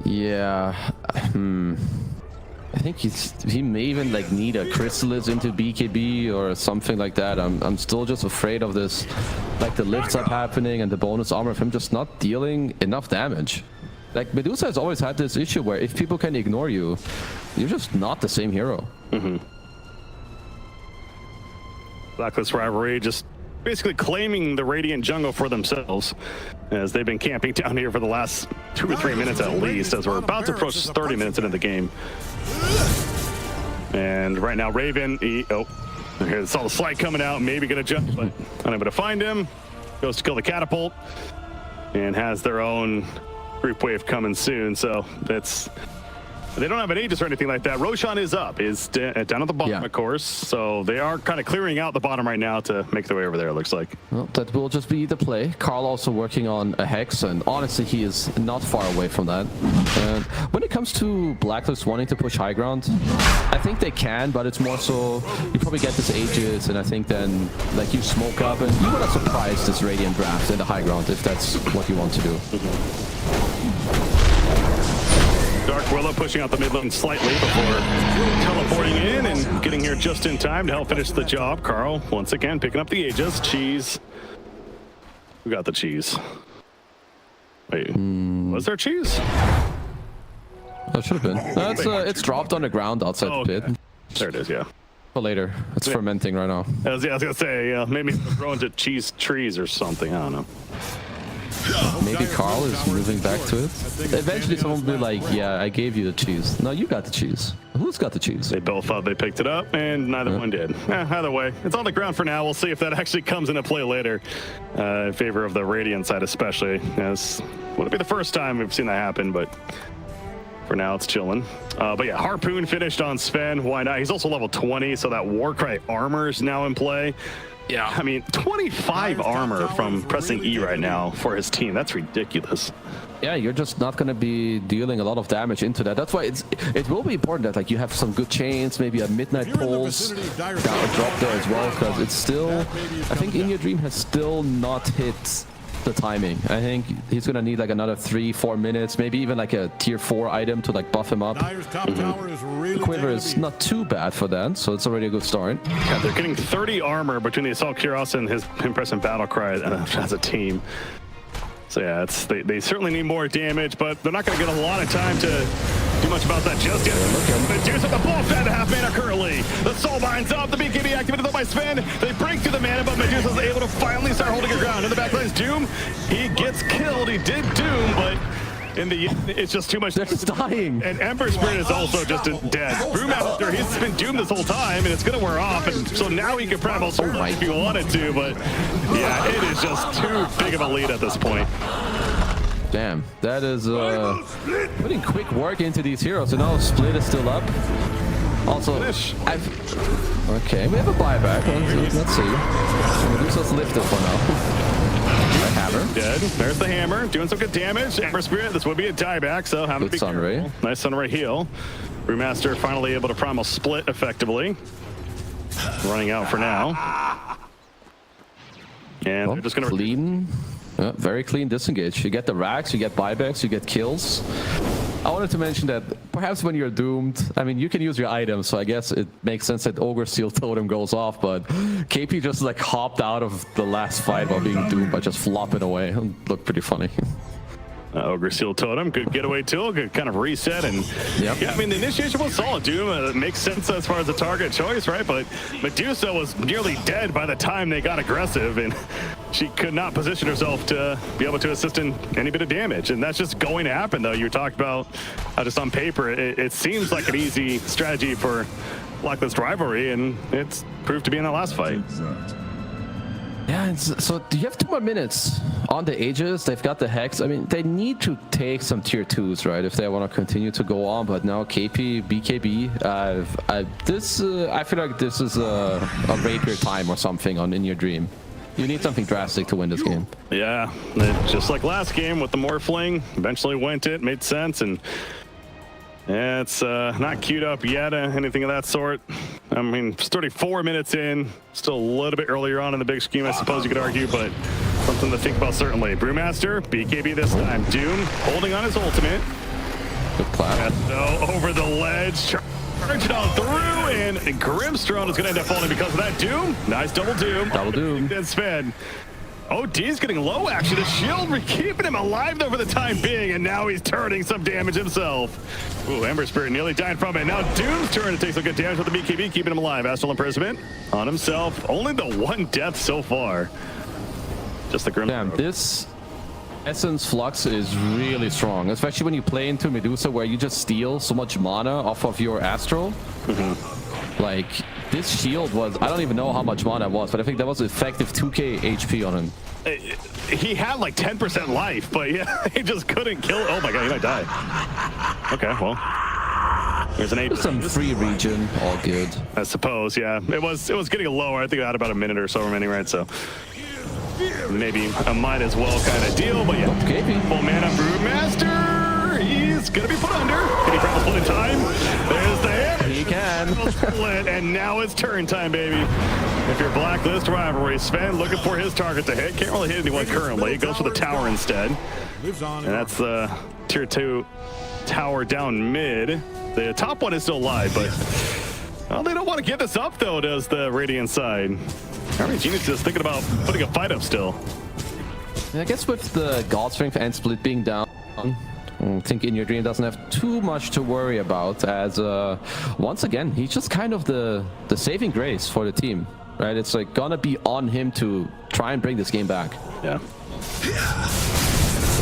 [SPEAKER 8] Yeah. I think he may even like need a Chrysalis into BKB or something like that. I'm still just afraid of this, like the lifts up happening and the bonus armor of him just not dealing enough damage. Like Medusa has always had this issue where if people can ignore you, you're just not the same hero.
[SPEAKER 9] Blacklist Rivalry just basically claiming the Radiant jungle for themselves, as they've been camping down here for the last 2 or 3 minutes at least, as we're about to approach 30 minutes into the game. And right now Raven, here's all the Slight coming out, maybe gonna jump, but unable to find him. Goes to kill the catapult, and has their own group wave coming soon, so that's... They don't have an Aegis or anything like that. Roshan is up, down at the bottom, of course. So they are kind of clearing out the bottom right now to make their way over there, it looks like.
[SPEAKER 8] Well, that will just be the play. Carl also working on a Hex, and honestly, he is not far away from that. And when it comes to Blacklist wanting to push high ground, I think they can, but it's more so you probably get this Aegis, and I think then like you smoke up, and you want to surprise this Radiant draft in the high ground if that's what you want to do.
[SPEAKER 9] Dark Willow pushing out the mid lane slightly before teleporting in and getting here just in time to help finish the job. Carl, once again, picking up the Aegis. Cheese. Who got the cheese? Wait, was there cheese?
[SPEAKER 8] That should have been. It's dropped on the ground outside the pit.
[SPEAKER 9] There it is, yeah.
[SPEAKER 8] For later. It's fermenting right now.
[SPEAKER 9] I was going to say, maybe grow into cheese trees or something. I don't know.
[SPEAKER 8] Maybe Carl is moving back to it. Eventually someone will be like, yeah, I gave you the cheese. No, you got the cheese. Who's got the cheese?
[SPEAKER 9] They both thought they picked it up, and neither one did. Either way, it's on the ground for now. We'll see if that actually comes into play later, in favor of the Radiant side especially. As wouldn't be the first time we've seen that happen, but for now it's chilling. But yeah, Harpoon finished on Sven. Why not? He's also level 20, so that Warcry armor is now in play. Yeah, I mean, 25 armor from pressing E right now for his team. That's ridiculous.
[SPEAKER 8] Yeah, you're just not going to be dealing a lot of damage into that. That's why it will be important that like you have some good chains, maybe a midnight pulse down a drop there as well, because it's still, I think In Your Dream has still not hit the timing. I think he's gonna need like another 3-4 minutes, maybe even like a tier 4 item to like buff him up. The quiver is not too bad for that, so it's already a good start.
[SPEAKER 9] Yeah, they're getting 30 armor between the Assault Cuirass and his impressive battle cry as a team. So yeah, they certainly need more damage, but they're not going to get a lot of time to do much about that just yet. Medusa, the ball fed half mana currently. The soul binds up, the BKB activated by Sven. They break through the mana, but Medusa's able to finally start holding her ground. In the backline's Doom. He gets killed. He did Doom, but in the end, it's just too much.
[SPEAKER 8] They're just dying.
[SPEAKER 9] And Ember Spirit is also just dead. Brewmaster, he's been doomed this whole time, and it's going to wear off. And so now he can probably if he wanted to, but yeah, it is just too big of a lead at this point.
[SPEAKER 8] Damn, that is putting quick work into these heroes. So now Split is still up. Also, okay, we have a buyback. Let's see. Medusa's lifted for now. Hammer.
[SPEAKER 9] Dead. There's the hammer, doing some good damage. Ember Spirit, this would be a dieback, so having to be careful. Nice Sunray heal. Brewmaster finally able to primal Split effectively. Running out for now. And they're just gonna
[SPEAKER 8] clean. Very clean disengage. You get the racks, you get buybacks, you get kills. I wanted to mention that perhaps when you're doomed, I mean, you can use your items, so I guess it makes sense that Ogre Seal Totem goes off, but KP just like hopped out of the last fight while being doomed by just flopping away. It looked pretty funny.
[SPEAKER 9] Ogre Seal Totem, good getaway tool, good kind of reset, and yeah, I mean, the initiation was solid. Doom makes sense as far as the target choice, right? But Medusa was nearly dead by the time they got aggressive, and she could not position herself to be able to assist in any bit of damage, and that's just going to happen, though. You talked about just on paper, it seems like an easy strategy for Blacklist Rivalry, and it's proved to be in that last fight.
[SPEAKER 8] Yeah, so you have 2 more minutes on the Aegis. They've got the Hex. I mean, they need to take some tier 2s, right, if they want to continue to go on. But now KP, BKB, I feel like this is a rapier time or something on In Your Dream. You need something drastic to win this game.
[SPEAKER 9] Yeah, just like last game with the Morphling, eventually went it, made sense, and yeah, it's not queued up yet, anything of that sort. I mean, it's 34 minutes in, still a little bit earlier on in the big scheme, I suppose you could argue, but something to think about certainly. Brewmaster, BKB this time. Doom holding on his ultimate.
[SPEAKER 8] Good clap.
[SPEAKER 9] So over the ledge, charging on through, and Grimstone is going to end up falling because of that. Doom, nice double Doom.
[SPEAKER 8] Double Doom.
[SPEAKER 9] Then Sven. OD's getting low, actually. The shield, we're keeping him alive, though, for the time being, and now he's turning some damage himself. Ooh, Ember Spirit nearly died from it. Now Doom's turn to take some good damage with the BKB, keeping him alive. Astral Imprisonment on himself. Only the 1 death so far. Just the Grim.
[SPEAKER 8] Damn, this Essence Flux is really strong, especially when you play into Medusa, where you just steal so much mana off of your Astral. Like, this shield was, I don't even know how much mana it was, but I think that was effective 2k HP on him.
[SPEAKER 9] He had like 10% life, but yeah, he just couldn't kill. Oh my god, he might die. Okay, well, there's an 8.
[SPEAKER 8] Some free region, all good.
[SPEAKER 9] I suppose, yeah. It was getting lower. I think it had about a minute or so remaining, right? So maybe a might as well kind of deal, but yeah.
[SPEAKER 8] Okay.
[SPEAKER 9] Full mana Brewmaster. He's gonna be put under. Can he grab a split in time? There's the hit.
[SPEAKER 8] He can.
[SPEAKER 9] Split, and now it's turn time, baby. If you're Blacklist Rivalry, Sven looking for his target to hit. Can't really hit anyone currently. He goes for the tower instead. And that's the tier 2 tower down mid. The top one is still alive, but well, they don't want to give this up, though, does the Radiant side. Genius is thinking about putting a fight up still.
[SPEAKER 8] I guess with the God Strength and Split being down, I think In Your Dream doesn't have too much to worry about, as once again, he's just kind of the saving grace for the team, right? It's like gonna be on him to try and bring this game back.
[SPEAKER 9] Yeah.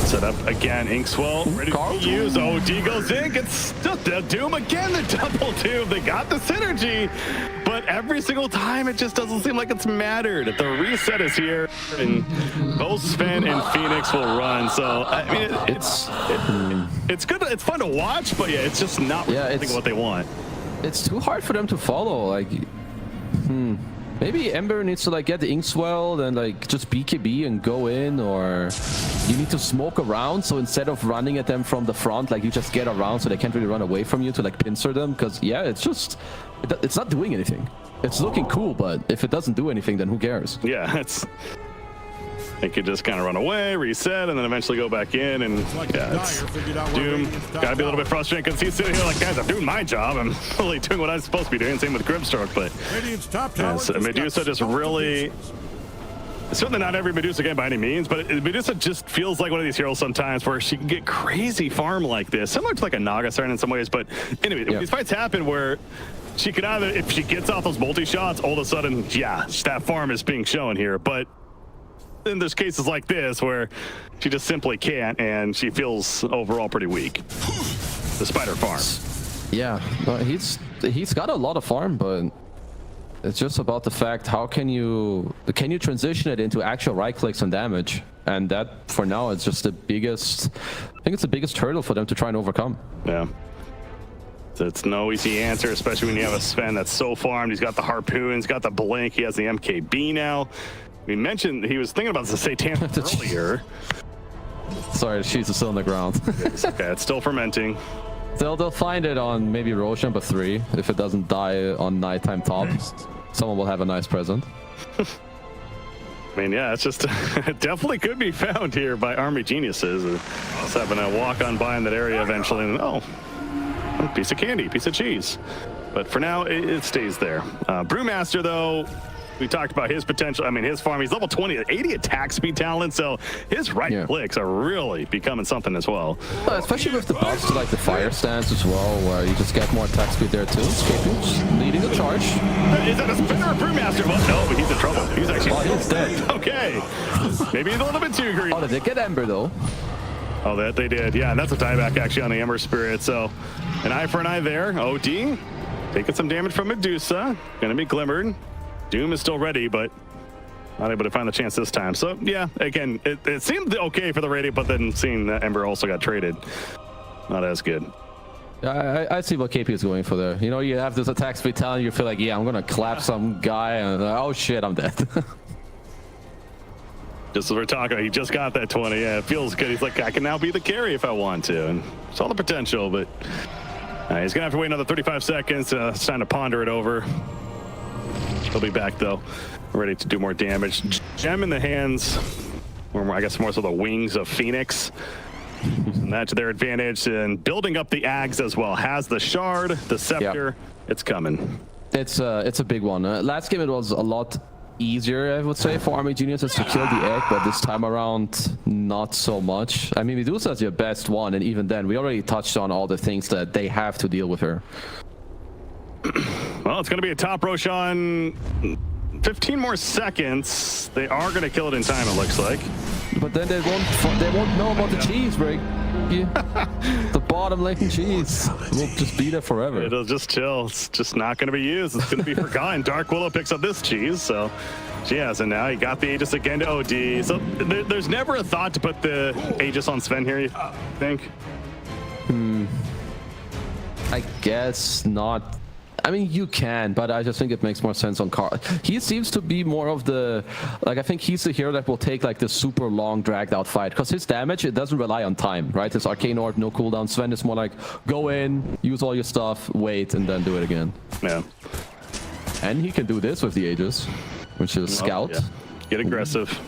[SPEAKER 9] Set up again, Inkswell, ready
[SPEAKER 8] Carl?
[SPEAKER 9] to use. OD goes in, gets still Doom again, the double Doom. They got the synergy, but every single time it just doesn't seem like it's mattered. The reset is here, and both Sven and Phoenix will run. So, I mean, it's good, it's fun to watch, but yeah, it's just not what they want.
[SPEAKER 8] It's too hard for them to follow. Like, maybe Ember needs to like get the Inkswell and like just BKB and go in, or you need to smoke around. So instead of running at them from the front, like you just get around so they can't really run away from you to like pincer them. Because yeah, it's just it's not doing anything. It's looking cool, but if it doesn't do anything, then who cares?
[SPEAKER 9] Yeah, they could just kind of run away, reset, and then eventually go back in. And Doom gotta be a little bit frustrated because he's sitting here like, guys, I'm doing my job. I'm really doing what I'm supposed to be doing. Same with Grimstroke, but Medusa just really. Certainly not every Medusa game by any means, but Medusa just feels like one of these heroes sometimes where she can get crazy farm like this, similar to like a Naga Siren in some ways. But anyway, these fights happen where she can either, if she gets off those multi shots, all of a sudden, yeah, that farm is being shown here. But then there's cases like this where she just simply can't, and she feels overall pretty weak, despite her farm.
[SPEAKER 8] Yeah, he's got a lot of farm, but it's just about the fact how can you transition it into actual right clicks and damage, and that for now it's just the biggest. I think it's the biggest hurdle for them to try and overcome.
[SPEAKER 9] Yeah. So it's no easy answer, especially when you have a Sven that's so farmed. He's got the harpoon, he's got the blink, he has the MKB now. We mentioned he was thinking about the Satan earlier.
[SPEAKER 8] Sorry, she's still on the ground.
[SPEAKER 9] Okay, it's still fermenting.
[SPEAKER 8] They'll find it on maybe Roche number 3 if it doesn't die on nighttime top. Someone will have a nice present.
[SPEAKER 9] I mean, yeah, it's just it definitely could be found here by Army Geniuses. Just having to walk on by in that area eventually, and piece of candy, piece of cheese. But for now, it stays there. Brewmaster, though. We talked about his potential. I mean, his farm, he's level 20, 80 attack speed talent, so his clicks are really becoming something as well.
[SPEAKER 8] Especially with the buffs to like the fire stance as well, where you just get more attack speed there too. Escaping, leading the charge.
[SPEAKER 9] Is that a spinner or Brewmaster? Well, no, but he's in trouble. He's actually
[SPEAKER 8] he's dead.
[SPEAKER 9] Okay. Maybe he's a little bit too green.
[SPEAKER 8] Oh, did they get Ember though?
[SPEAKER 9] Oh, that they did. Yeah, and that's a dieback actually on the Ember Spirit. So an eye for an eye there. OD taking some damage from Medusa. Gonna be glimmered. Doom is still ready, but not able to find the chance this time. So, yeah, again, it seemed okay for the rating, but then seeing that Ember also got traded, not as good.
[SPEAKER 8] Yeah, I see what KP is going for there. You know, you have this attack speed talent, you feel like, yeah, I'm going to clap some guy, and oh shit, I'm dead.
[SPEAKER 9] Just as we're talking, he just got that 20. Yeah, it feels good. He's like, I can now be the carry if I want to. And saw the potential, but he's going to have to wait another 35 seconds. It's time to ponder it over. He'll be back though, ready to do more damage. Gem in the hands, or I guess more so the wings of Phoenix. Using that to their advantage and building up the Ags as well. Has the shard, the scepter. It's coming.
[SPEAKER 8] It's a big one. Last game it was a lot easier, I would say, for Army Geniuses to kill the egg, but this time around not so much. I mean, Medusa is your best one, and even then we already touched on all the things that they have to deal with her.
[SPEAKER 9] Well, it's going to be a top Roshan. 15 more seconds. They are going to kill it in time, it looks like.
[SPEAKER 8] But then they won't know about the cheese break. The bottom lane cheese will just be there forever.
[SPEAKER 9] It'll just chill. It's just not going to be used. It's going to be forgotten. Dark Willow picks up this cheese, so she has it now. He got the Aegis again to OD. So there's never a thought to put the Aegis on Sven here, you think?
[SPEAKER 8] I guess not. I mean, you can, but I just think it makes more sense on Carl. He seems to be more of the, like, I think he's the hero that will take, like, the super long, dragged-out fight. Because his damage, it doesn't rely on time, right? His Arcane Orb, no cooldown. Sven is more like, go in, use all your stuff, wait, and then do it again.
[SPEAKER 9] Yeah.
[SPEAKER 8] And he can do this with the Aegis, which is Scout.
[SPEAKER 9] Yeah. Get aggressive.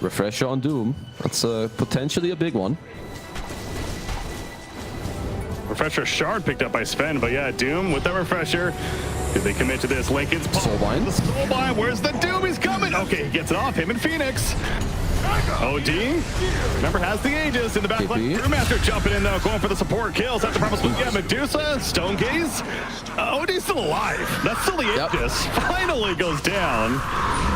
[SPEAKER 8] Refresher on Doom. That's potentially a big one.
[SPEAKER 9] Refresher shard picked up by Sven, but yeah, Doom with the refresher. Did they commit to this? Lincoln's
[SPEAKER 8] Soulbind.
[SPEAKER 9] The Soulbind, where's the Doom? He's coming. Okay, he gets it off him and Phoenix. OD, remember, has the Aegis in the back line. Brewmaster jumping in, though, going for the support kills. After promise, yeah, Medusa, Stone Gaze. OD's still alive. That's still the Aegis. Finally goes down.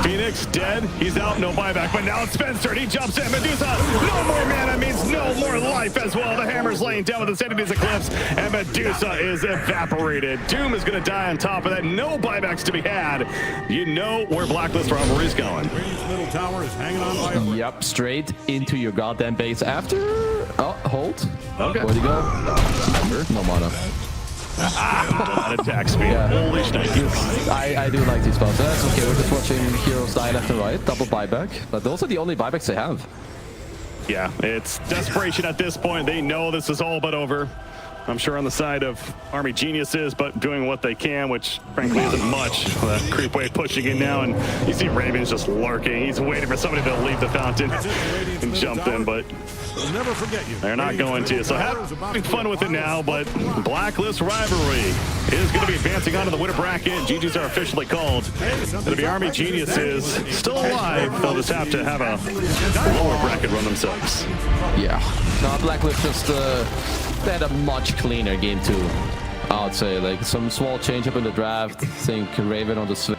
[SPEAKER 9] Phoenix dead. He's out, no buyback. But now it's Spencer, and he jumps in. Medusa, no more mana means no more life as well. The hammer's laying down with Insanity's Eclipse, and Medusa is evaporated. Doom is going to die on top of that. No buybacks to be had. You know where Blacklist Rivalry's going.
[SPEAKER 1] Radiant's middle tower is hanging on by a thread.
[SPEAKER 8] Yep, straight into your goddamn base after. Oh, hold. Okay. Where'd he go? No mana.
[SPEAKER 9] That attack speed.
[SPEAKER 8] Yeah.
[SPEAKER 9] Holy shit.
[SPEAKER 8] I do like these spots. That's okay. We're just watching heroes die left and right. Double buyback. But those are the only buybacks they have.
[SPEAKER 9] Yeah, it's desperation at this point. They know this is all but over. I'm sure on the side of Army Geniuses, but doing what they can, which frankly isn't much. Creep wave pushing in now, and you see Raven's just lurking. He's waiting for somebody to leave the fountain and jump in, but
[SPEAKER 1] We'll never forget you.
[SPEAKER 9] they're not going to. So having fun with it now, but Blacklist Rivalry is going to be advancing on to the winner bracket. GGs are officially called. It'll be Army Geniuses still alive. They'll just have to have a lower bracket run themselves.
[SPEAKER 8] Yeah. No, Blacklist just they had a much cleaner game too. I would say, like, some small change up in the draft. I think Raven on the swing.